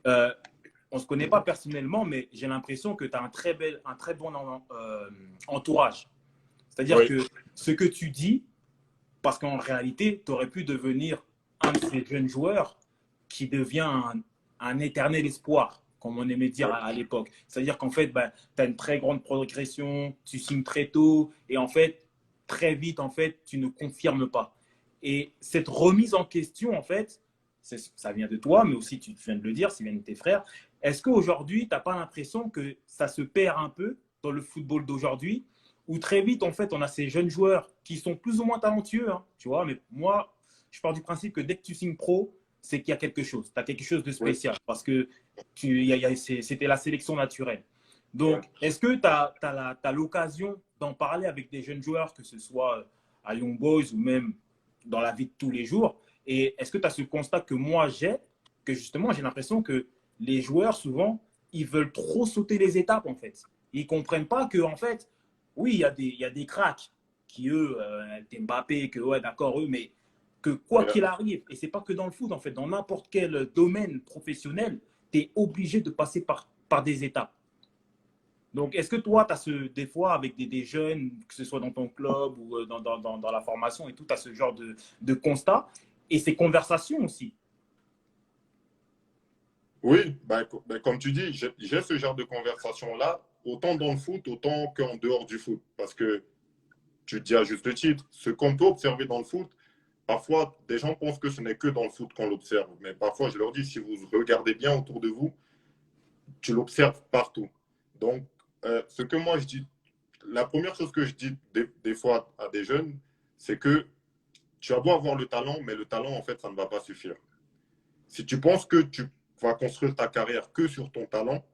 euh, on ne se connaît pas personnellement, mais j'ai l'impression que tu as un très bon entourage. C'est-à-dire Oui, que ce que tu dis, parce qu'en réalité, tu aurais pu devenir un de ces jeunes joueurs qui devient un éternel espoir, comme on aimait dire oui, à l'époque. C'est-à-dire qu'en fait, ben, tu as une très grande progression, tu signes très tôt, et en fait, très vite, en fait, tu ne confirmes pas. Et cette remise en question, en fait, ça vient de toi, mais aussi tu viens de le dire, ça vient de tes frères. Est-ce qu'aujourd'hui, tu n'as pas l'impression que ça se perd un peu dans le football d'aujourd'hui, où très vite, en fait, on a ces jeunes joueurs qui sont plus ou moins talentueux, hein, tu vois, mais moi, je pars du principe que dès que tu signes pro, c'est qu'il y a quelque chose, tu as quelque chose de oui, spécial, parce que c'était la sélection naturelle. oui. Donc, est-ce que tu as l'occasion d'en parler avec des jeunes joueurs, que ce soit à Young Boys ou même dans la vie de tous les jours? Et est-ce que tu as ce constat que moi j'ai, que justement j'ai l'impression que les joueurs souvent, ils veulent trop sauter les étapes en fait. Ils ne comprennent pas que en fait, oui, il y a des cracks qui eux, Mbappé, que ouais d'accord eux, mais que quoi Mais, qu'il arrive, et c'est pas que dans le foot en fait, dans n'importe quel domaine professionnel, tu es obligé de passer par des étapes. Donc, est-ce que toi, tu as des fois avec des jeunes, que ce soit dans ton club ou dans la formation et tout, tu as ce genre de constat et ces conversations aussi? oui, comme tu dis, j'ai ce genre de conversation-là, autant dans le foot, autant qu'en dehors du foot. Parce que tu dis à juste titre, ce qu'on peut observer dans le foot, parfois, des gens pensent que ce n'est que dans le foot qu'on l'observe. Mais parfois, je leur dis, si vous regardez bien autour de vous, tu l'observes partout. Donc, ce que moi je dis, la première chose que je dis des fois à des jeunes, c'est que tu as beau avoir le talent, mais le talent, en fait, ça ne va pas suffire. Si tu penses que tu vas construire ta carrière que sur ton talent,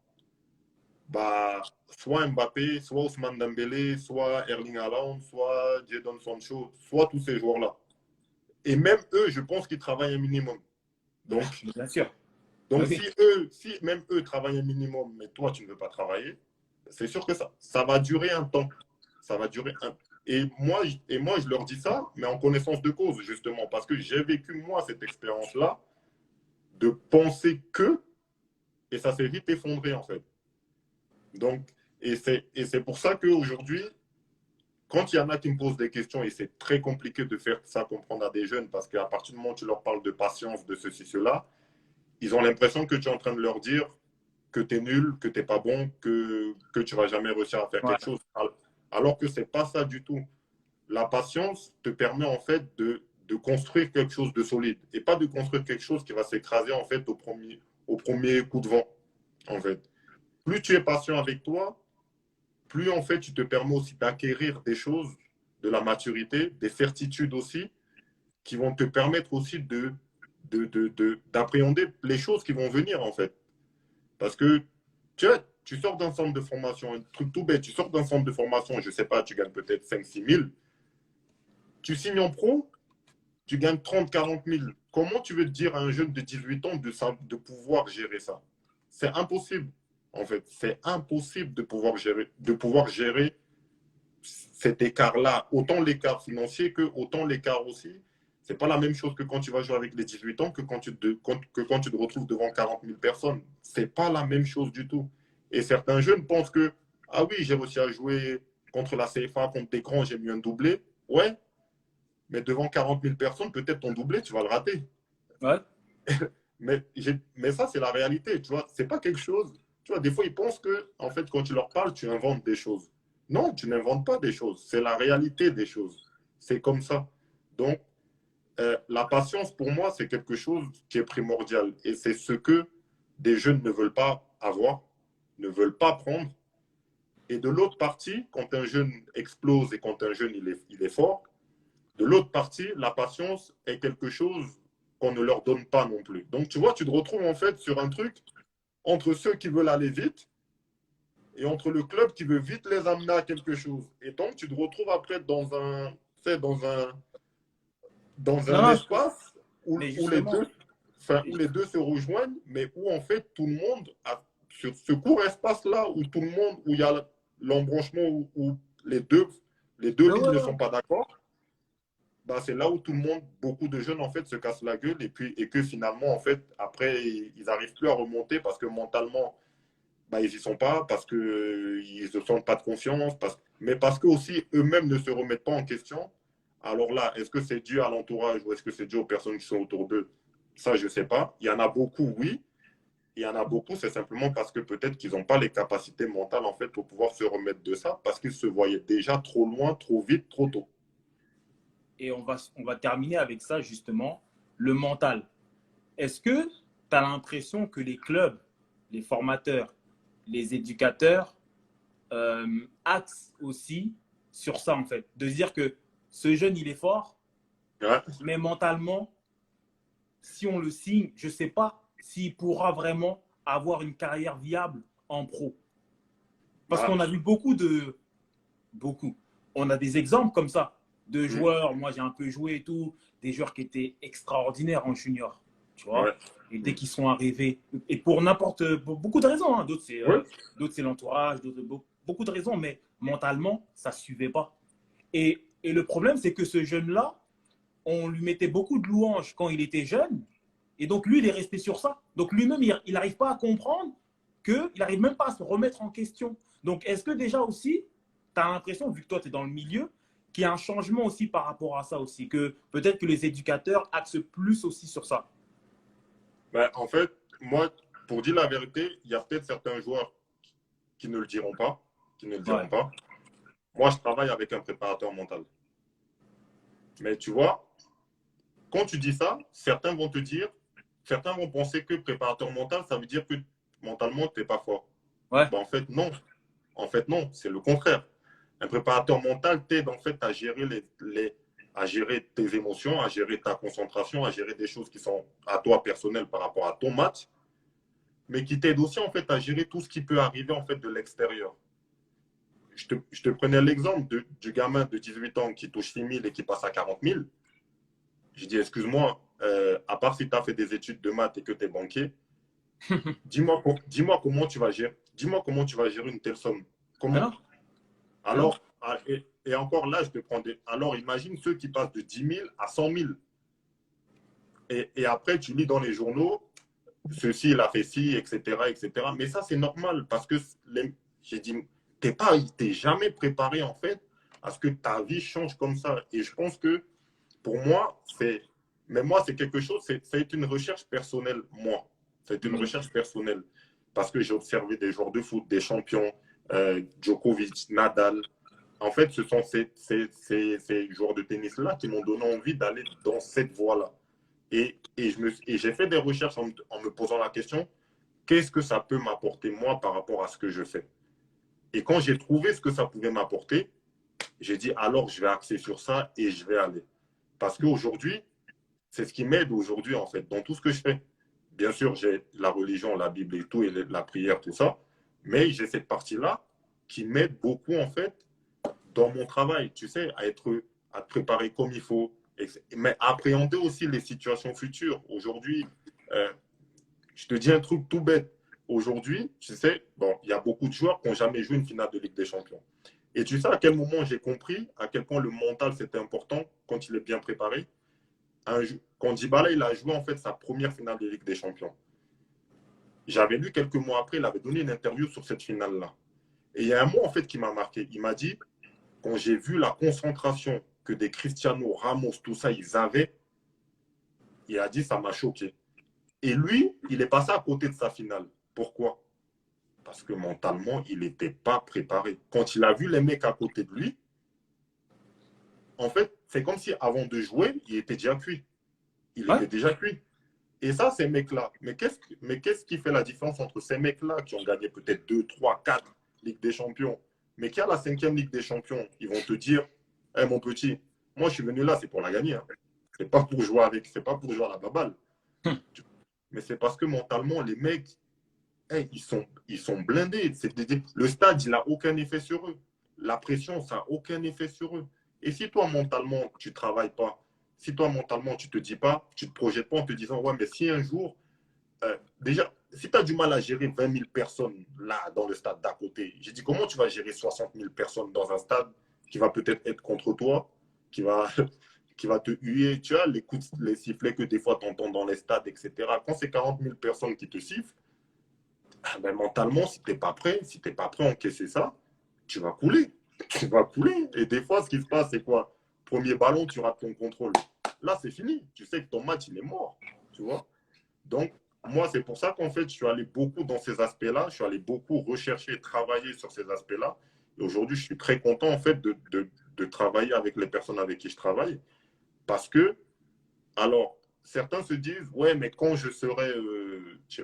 bah, soit Mbappé, soit Ousmane Dembélé, soit Erling Haaland, soit Jadon Sancho, soit tous ces joueurs-là. Et même eux, je pense qu'ils travaillent un minimum. Donc, Bien sûr. donc Oui, si même eux travaillent un minimum, mais toi, tu ne veux pas travailler, c'est sûr que ça va durer un temps. Ça va durer un et moi, je leur dis ça, mais en connaissance de cause, justement, parce que j'ai vécu, moi, cette expérience-là, de penser que, et ça s'est vite effondré, en fait. Donc, et c'est pour ça qu'aujourd'hui, quand il y en a qui me posent des questions, et c'est très compliqué de faire ça comprendre à des jeunes, parce qu'à partir du moment où tu leur parles de patience, de ceci, cela, ils ont l'impression que tu es en train de leur dire que tu es nul, que tu n'es pas bon, que tu ne vas jamais réussir à faire ouais, quelque chose. Alors que ce n'est pas ça du tout. La patience te permet en fait de construire quelque chose de solide et pas de construire quelque chose qui va s'écraser en fait au premier coup de vent. En fait, plus tu es patient avec toi, plus en fait tu te permets aussi d'acquérir des choses, de la maturité, des certitudes aussi, qui vont te permettre aussi d'appréhender les choses qui vont venir en fait. Parce que tu sors d'un centre de formation, un truc tout bête, tu sors d'un centre de formation, je ne sais pas, tu gagnes peut-être 5 000 6 000, tu signes en pro, tu gagnes 30 40 000. Comment tu veux dire à un jeune de 18 ans de pouvoir gérer ça? C'est impossible, en fait. C'est impossible de pouvoir gérer cet écart-là. Autant l'écart financier que autant l'écart aussi. C'est pas la même chose que quand tu vas jouer avec les 18 ans que quand tu te retrouves devant 40 000 personnes. C'est pas la même chose du tout. Et certains jeunes pensent que, ah oui, j'ai réussi à jouer contre la CFA, contre des grands, j'ai mis un doublé. Ouais, mais devant 40 000 personnes, peut-être ton doublé, tu vas le rater. ouais. Mais ça, c'est la réalité, tu vois. C'est pas quelque chose. Tu vois, des fois, ils pensent que, en fait, quand tu leur parles, tu inventes des choses. Non, tu n'inventes pas des choses. C'est la réalité des choses. C'est comme ça. Donc, la patience, pour moi, c'est quelque chose qui est primordial. Et c'est ce que des jeunes ne veulent pas avoir, ne veulent pas prendre. Et de l'autre partie, quand un jeune explose et quand un jeune il est fort, de l'autre partie, la patience est quelque chose qu'on ne leur donne pas non plus. Donc, tu vois, tu te retrouves en fait sur un truc entre ceux qui veulent aller vite et entre le club qui veut vite les amener à quelque chose. Et donc, tu te retrouves après dans Non, un non, espace où, mais où les justement, deux, enfin, où les deux se rejoignent, mais où en fait tout le monde, sur ce court espace-là, où tout le monde, où il y a l'embranchement, où les deux ouais, lignes ouais, ne ouais. sont pas d'accord, bah, c'est là où tout le monde, beaucoup de jeunes, en fait, se cassent la gueule et que finalement, en fait, après, ils n'arrivent plus à remonter parce que mentalement, bah, ils n'y sont pas, parce qu'ils ne se sentent pas de confiance, mais parce que aussi eux-mêmes ne se remettent pas en question. Alors là, est-ce que c'est dû à l'entourage ou est-ce que c'est dû aux personnes qui sont autour d'eux? Ça, je ne sais pas. Il y en a beaucoup, oui. Il y en a beaucoup, c'est simplement parce que peut-être qu'ils n'ont pas les capacités mentales, en fait, pour pouvoir se remettre de ça, parce qu'ils se voyaient déjà trop loin, trop vite, trop tôt. Et on va terminer avec ça, justement, le mental. Est-ce que tu as l'impression que les clubs, les formateurs, les éducateurs axent aussi sur ça, en fait? De se dire que ce jeune, il est fort, Ouais. mais mentalement, si on le signe, je ne sais pas s'il pourra vraiment avoir une carrière viable en pro. Parce Bah, qu'on a vu beaucoup. On a des exemples comme ça de joueurs. Moi, j'ai un peu joué et tout, des joueurs qui étaient extraordinaires en junior, tu vois. ouais. Et dès qu'ils sont arrivés, et pour beaucoup de raisons, hein. Ouais. D'autres c'est l'entourage, beaucoup de raisons, mais mentalement, ça ne suivait pas. Et le problème, c'est que ce jeune-là, on lui mettait beaucoup de louanges quand il était jeune, et donc lui, il est resté sur ça. Donc lui-même, il n'arrive pas à comprendre qu'il n'arrive même pas à se remettre en question. Donc est-ce que déjà aussi, tu as l'impression, vu que toi, tu es dans le milieu, qu'il y a un changement aussi par rapport à ça aussi, que peut-être que les éducateurs axent plus aussi sur ça? Ben, en fait, moi, pour dire la vérité, il y a peut-être certains joueurs qui ne le diront pas, qui ne le diront Ouais. pas. Moi, je travaille avec un préparateur mental. Mais tu vois, quand tu dis ça, certains vont penser que préparateur mental, ça veut dire que mentalement, tu n'es pas fort. Ouais. Ben, en fait, non. En fait, non, c'est le contraire. Un préparateur mental t'aide en fait à gérer à gérer tes émotions, à gérer ta concentration, à gérer des choses qui sont à toi personnelles par rapport à ton match, mais qui t'aide aussi en fait à gérer tout ce qui peut arriver en fait de l'extérieur. Je te prenais l'exemple du gamin de 18 ans qui touche 6 000 et qui passe à 40 000. Je dis, excuse-moi, à part si tu as fait des études de maths et que tu es banquier, dis-moi comment tu vas gérer, dis-moi comment tu vas gérer une telle somme. Mais Comment? non, mais non. Alors, et encore là, je te prends des. Alors, imagine ceux qui passent de 10 000 à 100 000. Et après, tu lis dans les journaux, ceci, il a fait ci, etc., etc. Mais ça, c'est normal parce que j'ai dit, t'es jamais préparé en fait à ce que ta vie change comme ça. Et je pense que pour moi, mais moi, c'est quelque chose, c'est une recherche personnelle, moi. C'est une recherche personnelle parce que j'ai observé des joueurs de foot, des champions, Djokovic, Nadal. En fait, ce sont ces joueurs de tennis-là qui m'ont donné envie d'aller dans cette voie-là. Et j'ai fait des recherches en me posant la question, qu'est-ce que ça peut m'apporter moi par rapport à ce que je fais? Et quand j'ai trouvé ce que ça pouvait m'apporter, j'ai dit, alors je vais axer sur ça et je vais aller. Parce qu'aujourd'hui, c'est ce qui m'aide aujourd'hui, en fait, dans tout ce que je fais. Bien sûr, j'ai la religion, la Bible et tout, et la prière, tout ça, mais j'ai cette partie-là qui m'aide beaucoup, en fait, dans mon travail, tu sais, à te préparer comme il faut, mais à appréhender aussi les situations futures. Aujourd'hui, euh, je te dis un truc tout bête. Aujourd'hui, tu sais, bon, il y a beaucoup de joueurs qui n'ont jamais joué une finale de Ligue des Champions. Et tu sais à quel moment j'ai compris à quel point le mental c'était important quand il est bien préparé. Quand Dybala il a joué en fait sa première finale de Ligue des Champions. J'avais lu quelques mois après, il avait donné une interview sur cette finale-là. Et il y a un mot en fait qui m'a marqué. Il m'a dit, quand j'ai vu la concentration que des Cristiano, Ramos, tout ça, ils avaient, il a dit, ça m'a choqué. Et lui, il est passé à côté de sa finale. Pourquoi? Parce que mentalement, il n'était pas préparé. Quand il a vu les mecs à côté de lui, en fait, c'est comme si avant de jouer, il était déjà cuit. Il Ouais. était déjà cuit. Et ça, ces mecs-là, mais qu'est-ce qui fait la différence entre ces mecs-là qui ont gagné peut-être 2, 3, 4 Ligue des Champions, mais qui a la cinquième Ligue des Champions, ils vont te dire, hey, mon petit, moi je suis venu là, c'est pour la gagner. Hein. C'est pas pour jouer avec, c'est pas pour jouer à la baballe. Mais c'est parce que mentalement, les mecs, hey, ils sont blindés. Le stade, il n'a aucun effet sur eux. La pression, ça n'a aucun effet sur eux. Et si toi, mentalement, tu ne travailles pas, si toi, mentalement, tu ne te dis pas, tu ne te projettes pas en te disant, ouais, mais si un jour, déjà, si tu as du mal à gérer 20 000 personnes là, dans le stade d'à côté, j'ai dit, comment tu vas gérer 60 000 personnes dans un stade qui va peut-être être contre toi, qui va, qui va te huer, tu as les sifflets que des fois tu entends dans les stades, etc. Quand c'est 40 000 personnes qui te sifflent, ben, mentalement, si tu n'es pas prêt, à encaisser ça, tu vas couler. Tu vas couler. Et des fois, ce qui se passe, c'est quoi? Premier ballon, tu rates ton contrôle. Là, c'est fini. Tu sais que ton match, il est mort. Tu vois? Donc, moi, c'est pour ça qu'en fait, je suis allé beaucoup dans ces aspects-là. Je suis allé beaucoup rechercher, travailler sur ces aspects-là. Et aujourd'hui, je suis très content, en fait, de travailler avec les personnes avec qui je travaille. Parce que, alors, certains se disent, ouais, mais quand je serai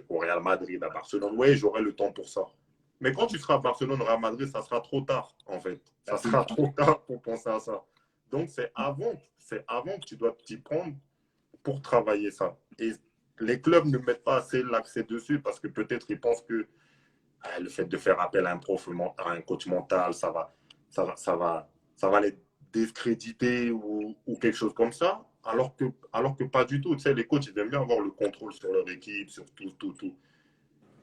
au Real Madrid, à Barcelone, ouais, j'aurai le temps pour ça. Mais quand tu seras à Barcelone, au Real Madrid, ça sera trop tard, en fait. Ça sera trop tard pour penser à ça. Donc, c'est avant que tu dois t'y prendre pour travailler ça. Et les clubs ne mettent pas assez l'accès dessus parce que peut-être ils pensent que le fait de faire appel à un coach mental, ça va les discréditer ou quelque chose comme ça, alors que pas du tout. Tu sais, les coachs, ils aiment bien avoir le contrôle sur leur équipe, sur tout, tout, tout.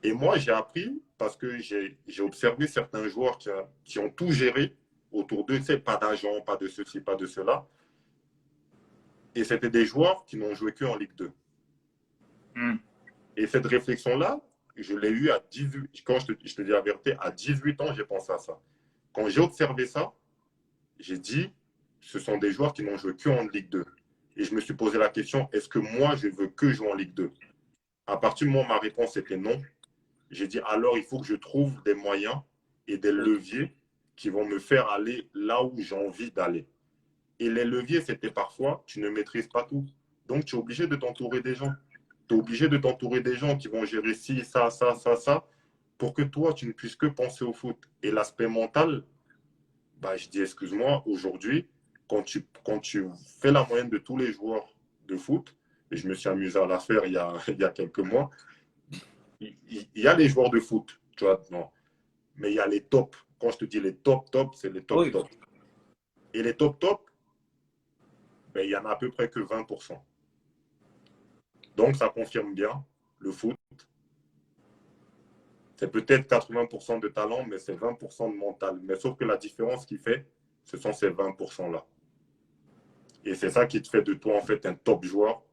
Et moi, j'ai appris parce que j'ai observé certains joueurs qui ont tout géré autour d'eux, tu sais, pas d'agent, pas de ceci, pas de cela. Et c'était des joueurs qui n'ont joué qu'en Ligue 2. Et cette réflexion-là, je l'ai eue à 18, quand je te dis la vérité, à 18 ans, j'ai pensé à ça. Quand j'ai observé ça, j'ai dit, ce sont des joueurs qui n'ont joué qu'en Ligue 2. Et je me suis posé la question, est-ce que moi, je veux que jouer en Ligue 2? À partir du moment où ma réponse était non, j'ai dit, alors il faut que je trouve des moyens et des leviers qui vont me faire aller là où j'ai envie d'aller. Et les leviers, c'était parfois, tu ne maîtrises pas tout. Donc, tu es obligé de t'entourer des gens. Tu es obligé de t'entourer des gens qui vont gérer ci, ça, ça, ça, ça, pour que toi, tu ne puisses que penser au foot. Et l'aspect mental, bah, je dis, excuse-moi, aujourd'hui, quand tu fais la moyenne de tous les joueurs de foot, et je me suis amusé à la faire il y a quelques mois, il y a les joueurs de foot, tu vois, non. Mais il y a les tops. Quand je te dis les top, c'est les top, Oui. top. Et les top, ben, il y en a à peu près que 20%. Donc, ça confirme bien, le foot, c'est peut-être 80% de talent, mais c'est 20% de mental. Mais sauf que la différence qu'il fait, ce sont ces 20%-là. Et c'est ça qui te fait de toi, en fait, un top joueur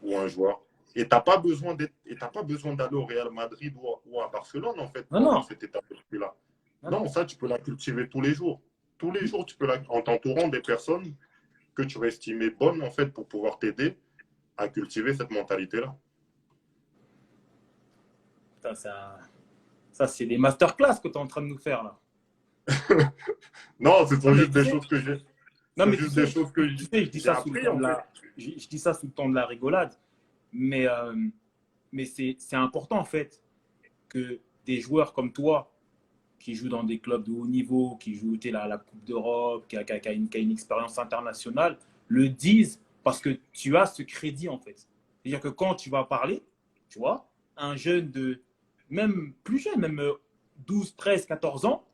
ou un joueur. Et tu n'as pas besoin d'aller au Real Madrid ou à Barcelone, en fait, Non, pour avoir non. cet état d'esprit-là. Non, Non, non. ça, tu peux la cultiver tous les jours. Tous les jours, tu peux en t'entourant des personnes que tu vas estimer bonnes, en fait, pour pouvoir t'aider à cultiver cette mentalité-là. Ça, c'est des masterclass que tu es en train de nous faire là. Non, ce Non, sont mais juste tu des sais, choses que j'ai. Ce non, sont mais juste des choses que tu sais, je dis j'ai ça sous le appris, ton en de fait. je dis ça sous le ton de la rigolade, mais, c'est important en fait que des joueurs comme toi qui jouent dans des clubs de haut niveau, qui jouent la Coupe d'Europe, qui a une expérience internationale, le disent parce que tu as ce crédit en fait. C'est-à-dire que quand tu vas parler, tu vois, un jeune de, même plus jeune, même 12, 13, 14 ans,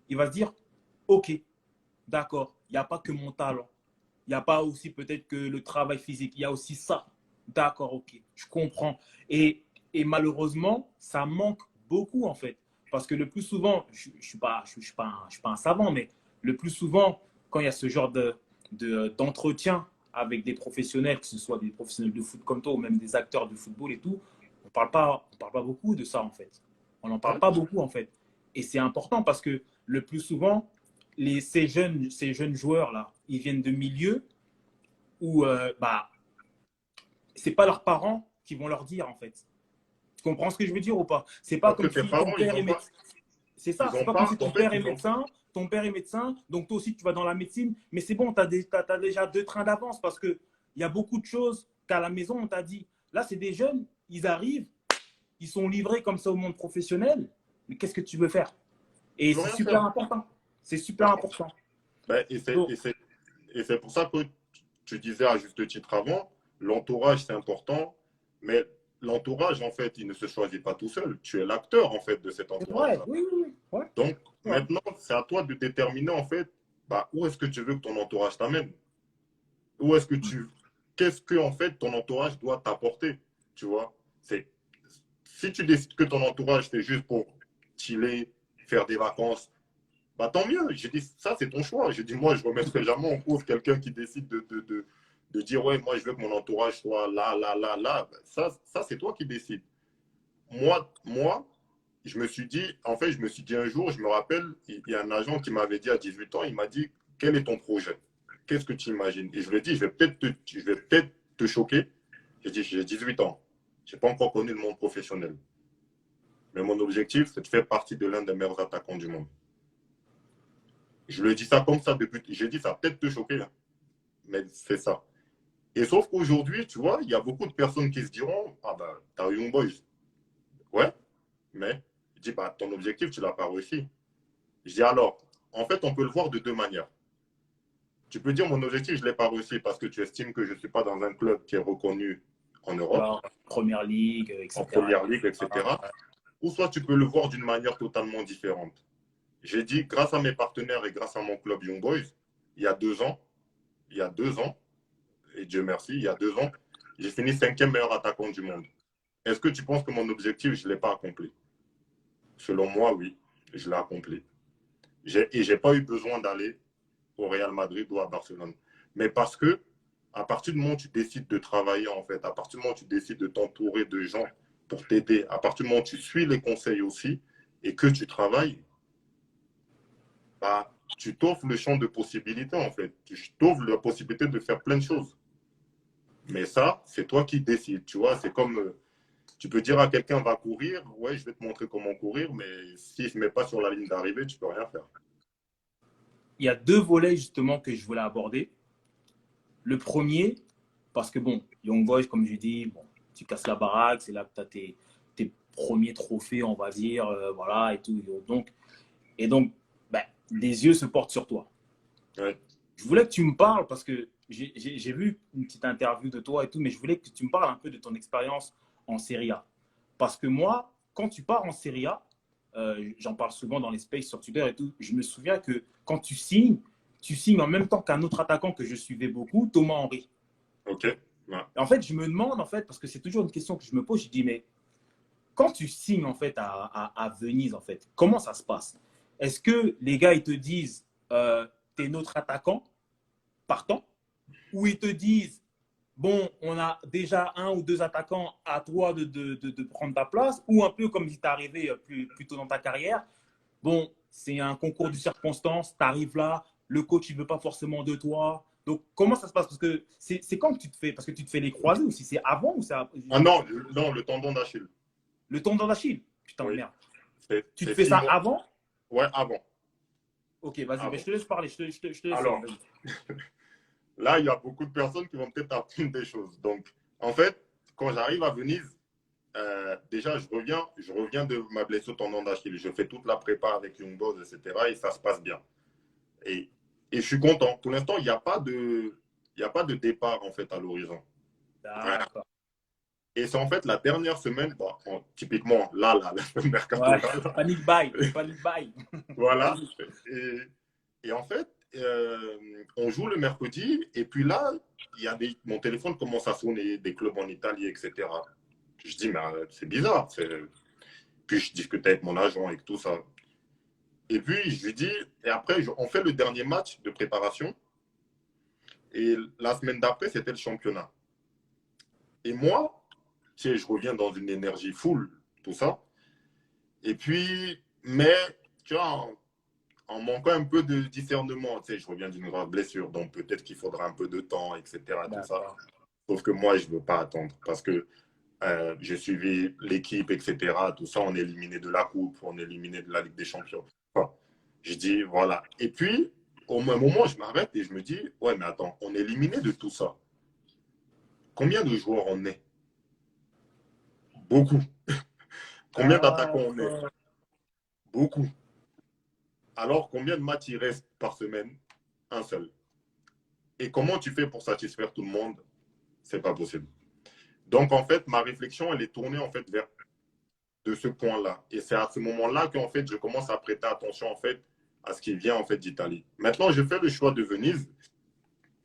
il va se dire, ok, d'accord, il n'y a pas que mon talent. Il n'y a pas aussi peut-être que le travail physique. Il y a aussi ça. D'accord, ok, je comprends. Et malheureusement, ça manque beaucoup en fait. Parce que le plus souvent, je ne suis pas un savant, mais le plus souvent, quand il y a ce genre d'entretien avec des professionnels, que ce soit des professionnels de foot comme toi ou même des acteurs de football et tout, on parle pas beaucoup de ça en fait. On n'en parle Ouais. pas beaucoup en fait. Et c'est important parce que le plus souvent, ces jeunes joueurs-là, ils viennent de milieux où bah, c'est pas leurs parents qui vont leur dire en fait. Tu comprends ce que je veux dire ou pas? C'est pas Parce que comme tes si ton parents, père est médecin. C'est ça, ils c'est ont pas comme pas, si en ton fait, père est médecin, donc toi aussi tu vas dans la médecine, mais c'est bon, tu as déjà deux trains d'avance parce qu'il y a beaucoup de choses qu'à la maison on t'a dit. Là, c'est des jeunes, ils arrivent, ils sont livrés comme ça au monde professionnel, mais qu'est-ce que tu veux faire? tu Et veux c'est rien super faire. important. C'est super Ben, important. ben, Donc, et c'est pour ça que tu disais à juste titre avant, l'entourage, c'est important, mais l'entourage, en fait, il ne se choisit pas tout seul. Tu es l'acteur, en fait, de cet c'est vrai, entourage-là. oui, oui, oui. Ouais, Donc, ouais. maintenant, c'est à toi de déterminer, en fait, bah, où est-ce que tu veux que ton entourage t'amène. Où est-ce que qu'est-ce que, en fait, ton entourage doit t'apporter, tu vois. C'est, si tu décides que ton entourage, c'est juste pour chiller, faire des vacances, bah, tant mieux. J'ai dit, ça, c'est ton choix. J'ai dit, moi, je ne remettrai jamais en cause quelqu'un qui décide de dire, ouais, moi, je veux que mon entourage soit là, là, là, là. Ça c'est toi qui décides. Moi, je me suis dit, en fait, je me suis dit un jour, je me rappelle, il y a un agent qui m'avait dit à 18 ans, il m'a dit, quel est ton projet? Qu'est-ce que tu imagines? Et je lui ai dit, je vais peut-être te choquer. J'ai dit, j'ai 18 ans. Je n'ai pas encore connu le monde professionnel. Mais mon objectif, c'est de faire partie de l'un des meilleurs attaquants du monde. Je lui ai dit ça comme ça depuis. J'ai dit, ça va peut-être te choquer, hein, mais c'est ça. Et sauf qu'aujourd'hui, tu vois, il y a beaucoup de personnes qui se diront, ah ben, t'as Young Boys. Ouais, mais je dis, bah, ton objectif, tu ne l'as pas réussi. Je dis alors, en fait, on peut le voir de deux manières. Tu peux dire, mon objectif, je ne l'ai pas réussi parce que tu estimes que je ne suis pas dans un club qui est reconnu en Europe, Alors, Première Ligue, en etc. première ligue, etc. Ou soit tu peux le voir d'une manière totalement différente. J'ai dit, grâce à mes partenaires et grâce à mon club Young Boys, il y a 2 ans, et Dieu merci, il y a 2 ans, j'ai fini 5e meilleur attaquant du monde. Est-ce que tu penses que mon objectif, je ne l'ai pas accompli? Selon moi, oui, je l'ai accompli. Et je n'ai pas eu besoin d'aller au Real Madrid ou à Barcelone. Mais parce que, à partir du moment où tu décides de travailler, en fait, à partir du moment où tu décides de t'entourer de gens pour t'aider, à partir du moment où tu suis les conseils aussi et que tu travailles, bah, tu t'offres le champ de possibilités, en fait. Tu t'offres la possibilité de faire plein de choses. Mais ça, c'est toi qui décides, tu vois. C'est comme, tu peux dire à quelqu'un, va courir, ouais, je vais te montrer comment courir, mais si je ne mets pas sur la ligne d'arrivée, tu peux rien faire. Il y a deux volets justement que je voulais aborder. Le premier, parce que bon, Young Boys, comme je dis, bon, tu casses la baraque, c'est là que tu as tes premiers trophées, on va dire, voilà, et tout. Et donc ben, les yeux se portent sur toi. Ouais. Je voulais que tu me parles, parce que j'ai vu une petite interview de toi et tout, mais je voulais que tu me parles un peu de ton expérience en Serie A. Parce que moi, quand tu pars en Serie A, j'en parle souvent dans les spaces sur Twitter et tout, je me souviens que quand tu signes en même temps qu'un autre attaquant que je suivais beaucoup, Thomas Henry. Ok. Ouais. En fait, je me demande, en fait, parce que c'est toujours une question que je me pose, je dis, mais quand tu signes en fait à Venise, en fait, comment ça se passe? Est-ce que les gars, ils te disent, t'es notre attaquant partant, ou ils te disent, bon, on a déjà un ou deux attaquants, à toi de prendre ta place, ou un peu comme il t'est arrivé plus tôt dans ta carrière, bon, c'est un concours de circonstances, tu arrives là, le coach, il ne veut pas forcément de toi. Donc, comment ça se passe? Parce que c'est quand que tu te fais, parce que tu te fais les croisés aussi, c'est avant ou c'est après? Ah non, non, le tendon d'Achille. Le tendon d'Achille? Putain de Oui. merde. Tu te C'est fais ça 6 mois. avant? Ouais, avant. Ok, vas-y, ben, je Avant. te laisse parler, je te laisse. Alors, là, il y a beaucoup de personnes qui vont peut-être apprendre des choses. Donc, en fait, quand j'arrive à Venise, déjà, je reviens de ma blessure au tendon d'Achille. Je fais toute la prépa avec Young Boys, etc. Et ça se passe bien. Et, et je suis content. Pour l'instant, il y a pas de départ, en fait, à l'horizon. Voilà. D'accord. Et c'est en fait la dernière semaine, bon, typiquement, là, le mercato, Ouais, là, panic buy, panic buy. voilà. Panique. Et en fait, on joue le mercredi, et puis là, mon téléphone commence à sonner des clubs en Italie, etc. Je dis, mais c'est bizarre. Puis je discute avec mon agent et tout ça. Et puis je lui dis, et après, on fait le dernier match de préparation, et la semaine d'après, c'était le championnat. Et moi, tu sais, je reviens dans une énergie full, tout ça. Et puis, mais, tu vois, en manquant un peu de discernement, tu sais, je reviens d'une grave blessure, donc peut-être qu'il faudra un peu de temps, etc. Tout ça. D'accord. Sauf que moi, je ne veux pas attendre parce que j'ai suivi l'équipe, etc. Tout ça, on est éliminé de la Coupe, on est éliminé de la Ligue des Champions. Enfin, je dis, voilà. Et puis, au même moment, je m'arrête et je me dis, ouais, mais attends, on est éliminé de tout ça. Combien de joueurs on est? Beaucoup. Combien d'attaquants on est? D'accord. Beaucoup. Alors, combien de matchs il reste par semaine? Un seul. Et comment tu fais pour satisfaire tout le monde? C'est pas possible. Donc, en fait, ma réflexion, elle est tournée en fait vers de ce point-là. Et c'est à ce moment-là qu'en fait, je commence à prêter attention en fait à ce qui vient en fait d'Italie. Maintenant, je fais le choix de Venise.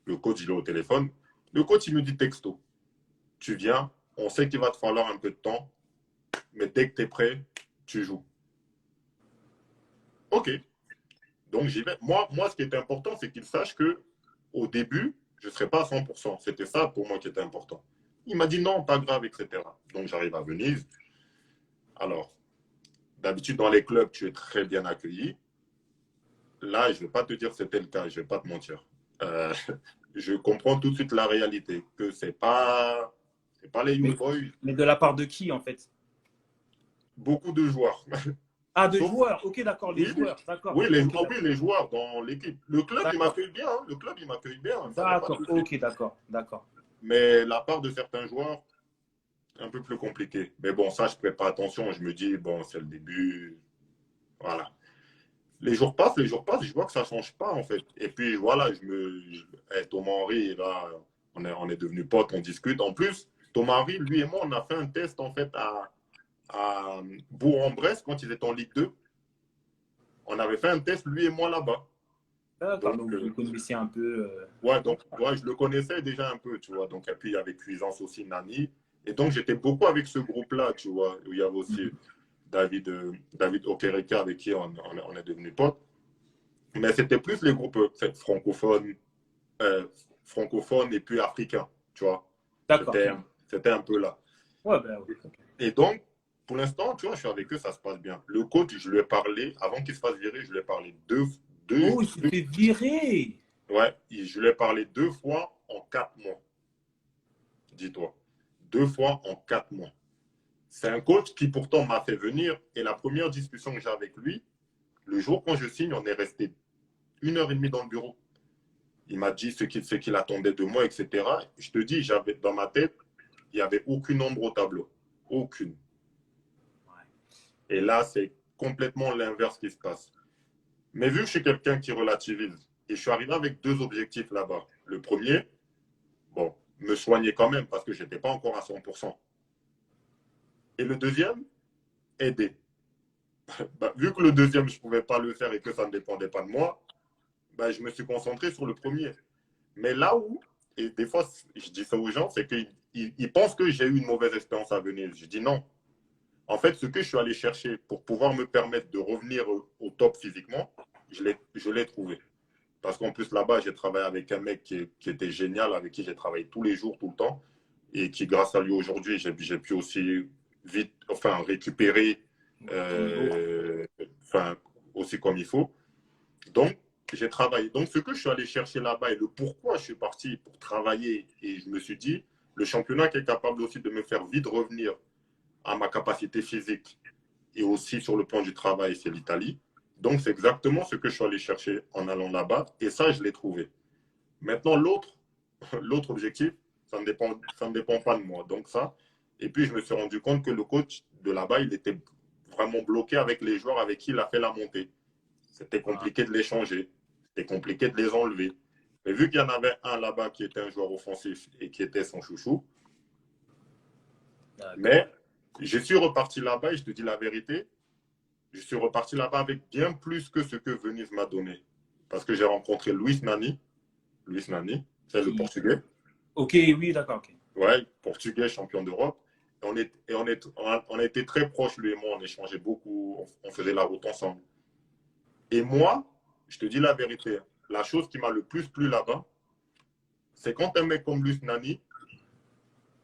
Le coach, il est au téléphone. Le coach, il me dit texto. Tu viens, on sait qu'il va te falloir un peu de temps, mais dès que tu es prêt, tu joues. OK. Donc, j'y vais. Moi, ce qui était important, c'est qu'il sache qu'au début, je ne serais pas à 100%. C'était ça pour moi qui était important. Il m'a dit non, pas grave, etc. Donc, j'arrive à Venise. Alors, d'habitude, dans les clubs, tu es très bien accueilli. Là, je ne vais pas te dire que c'était le cas, je ne vais pas te mentir. Euh, je comprends tout de suite la réalité, que c'est pas les Young Boys. Mais de la part de qui, en fait? Beaucoup de joueurs. Ah, de Sauf, joueurs. Ok, d'accord, les oui, joueurs. D'accord. oui, Ok, oui, les joueurs dans l'équipe. Le club, il d'accord. m'accueille bien. Hein. Le club, il m'accueille bien. Ça, il n'y a pas de D'accord. souci. Ok, d'accord. D'accord. Mais la part de certains joueurs, un peu plus compliqué. Mais bon, ça, je ne prête pas attention. Je me dis, bon, c'est le début. Voilà. Les jours passent, je vois que ça ne change pas, en fait. Et puis, voilà, Thomas Henry, là, on est devenus potes, on discute. En plus, Thomas Henry, lui et moi, on a fait un test, en fait, à Bourg-en-Bresse, quand ils étaient en Ligue 2. On avait fait un test, lui et moi, là-bas. D'accord. Donc, Donc, vous connaissez un peu. ouais, donc, ouais, je le connaissais déjà un peu, tu vois. Donc, et puis, il y avait Cuisance aussi, Nani. Et donc, j'étais beaucoup avec ce groupe-là, tu vois, où il y avait aussi David Okereke, avec qui on est devenus potes. Mais c'était plus les groupes francophones, euh, francophones et puis africains, tu vois. D'accord. C'était un peu là. Ouais, ben oui. Ok. Et donc, pour l'instant, tu vois, je suis avec eux, ça se passe bien. Le coach, je lui ai parlé, avant qu'il se fasse virer, je lui ai parlé Oh, il s'est fait virer. ouais, je lui ai parlé 2 fois en 4 mois. Dis-toi. 2 fois en 4 mois. C'est un coach qui pourtant m'a fait venir. Et la première discussion que j'ai avec lui, le jour quand je signe, on est resté 1 heure et demie dans le bureau. Il m'a dit ce qu'il attendait de moi, etc. Je te dis, j'avais dans ma tête, il n'y avait aucune ombre au tableau. Aucune. Et là, c'est complètement l'inverse qui se passe. Mais vu que je suis quelqu'un qui relativise, et je suis arrivé avec 2 objectifs là-bas. Le premier, bon, me soigner quand même parce que je n'étais pas encore à 100%. Et le deuxième, aider. Bah, vu que le deuxième, je ne pouvais pas le faire et que ça ne dépendait pas de moi, bah, je me suis concentré sur le premier. Mais là où, et des fois, je dis ça aux gens, c'est qu'ils pensent que j'ai eu une mauvaise expérience à venir. Je dis non. En fait, ce que je suis allé chercher pour pouvoir me permettre de revenir au top physiquement, je l'ai trouvé. Parce qu'en plus, là-bas, j'ai travaillé avec un mec qui était génial, avec qui j'ai travaillé tous les jours, tout le temps, et qui, grâce à lui, aujourd'hui, j'ai pu aussi vite, enfin, récupérer, euh, enfin, aussi comme il faut. Donc, j'ai travaillé. Donc, ce que je suis allé chercher là-bas et le pourquoi je suis parti pour travailler, et je me suis dit, le championnat qui est capable aussi de me faire vite revenir à ma capacité physique et aussi sur le plan du travail, c'est l'Italie. Donc, c'est exactement ce que je suis allé chercher en allant là-bas. Et ça, je l'ai trouvé. Maintenant, l'autre objectif, ça ne dépend pas de moi. Donc, ça. Et puis, je me suis rendu compte que le coach de là-bas, il était vraiment bloqué avec les joueurs avec qui il a fait la montée. C'était Ah, compliqué de les changer. C'était compliqué de les enlever. Mais vu qu'il y en avait un là-bas qui était un joueur offensif et qui était son chouchou, d'accord. mais je suis reparti là-bas et je te dis la vérité, je suis reparti là-bas avec bien plus que ce que Venise m'a donné. Parce que j'ai rencontré Luis Nani, c'est le Qui... Portugais. Ok, oui, d'accord. Ok. Ouais, Portugais, champion d'Europe. On a été très proches, lui et moi, on échangeait beaucoup, on faisait la route ensemble. Et moi, je te dis la vérité, la chose qui m'a le plus plu là-bas, c'est quand un mec comme Luis Nani,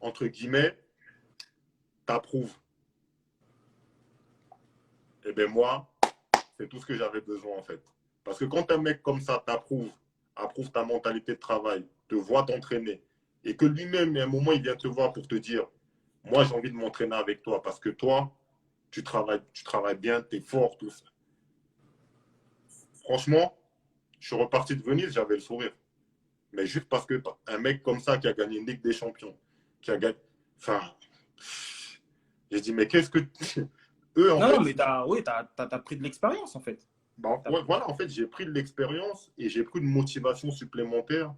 entre guillemets, t'approuve. Et bien moi, c'est tout ce que j'avais besoin en fait. Parce que quand un mec comme ça approuve ta mentalité de travail, te voit t'entraîner, et que lui-même, à un moment, il vient te voir pour te dire, moi j'ai envie de m'entraîner avec toi parce que toi, tu travailles bien, tu es fort, tout ça. Franchement, je suis reparti de Venise, j'avais le sourire. Mais juste parce que un mec comme ça qui a gagné une Ligue des Champions, qui a gagné. Enfin, j'ai dit, mais qu'est-ce que. Eux, en Non, non, fait, mais oui, t'as pris de l'expérience, en fait. bah, T'as ouais, pris- voilà, en fait, j'ai pris de l'expérience et j'ai pris une motivation supplémentaire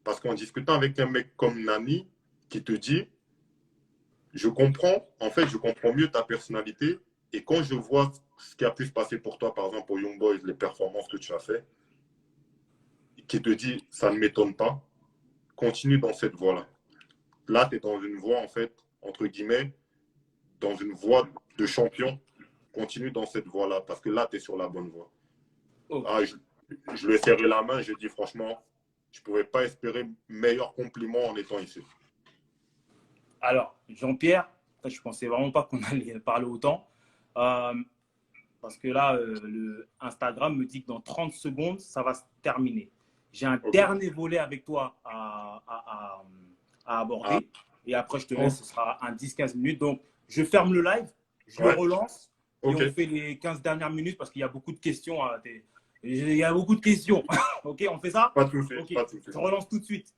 parce qu'en discutant avec un mec comme Nani qui te dit, je comprends, en fait, je comprends mieux ta personnalité et quand je vois ce qui a pu se passer pour toi, par exemple, au Young Boys, les performances que tu as fait, qui te dit, ça ne m'étonne pas, continue dans cette voie-là. Là, tu es dans une voie, en fait, entre guillemets, dans une voie de champion. Continue dans cette voie-là parce que là, tu es sur la bonne voie. Oh. Ah, je lui ai serré la main, j'ai dit franchement, je ne pouvais pas espérer meilleur compliment en étant ici. Alors, Jean-Pierre, je ne pensais vraiment pas qu'on allait parler autant. Parce que là, le Instagram me dit que dans 30 secondes, ça va se terminer. J'ai un dernier volet avec toi à aborder. Et après, je te laisse, ce sera un 10-15 minutes. Donc, je ferme le live, je le relance et on fait les 15 dernières minutes parce qu'il y a beaucoup de questions. Il y a beaucoup de questions. OK, on fait ça? Pas de souci. Okay. Je relance tout de suite.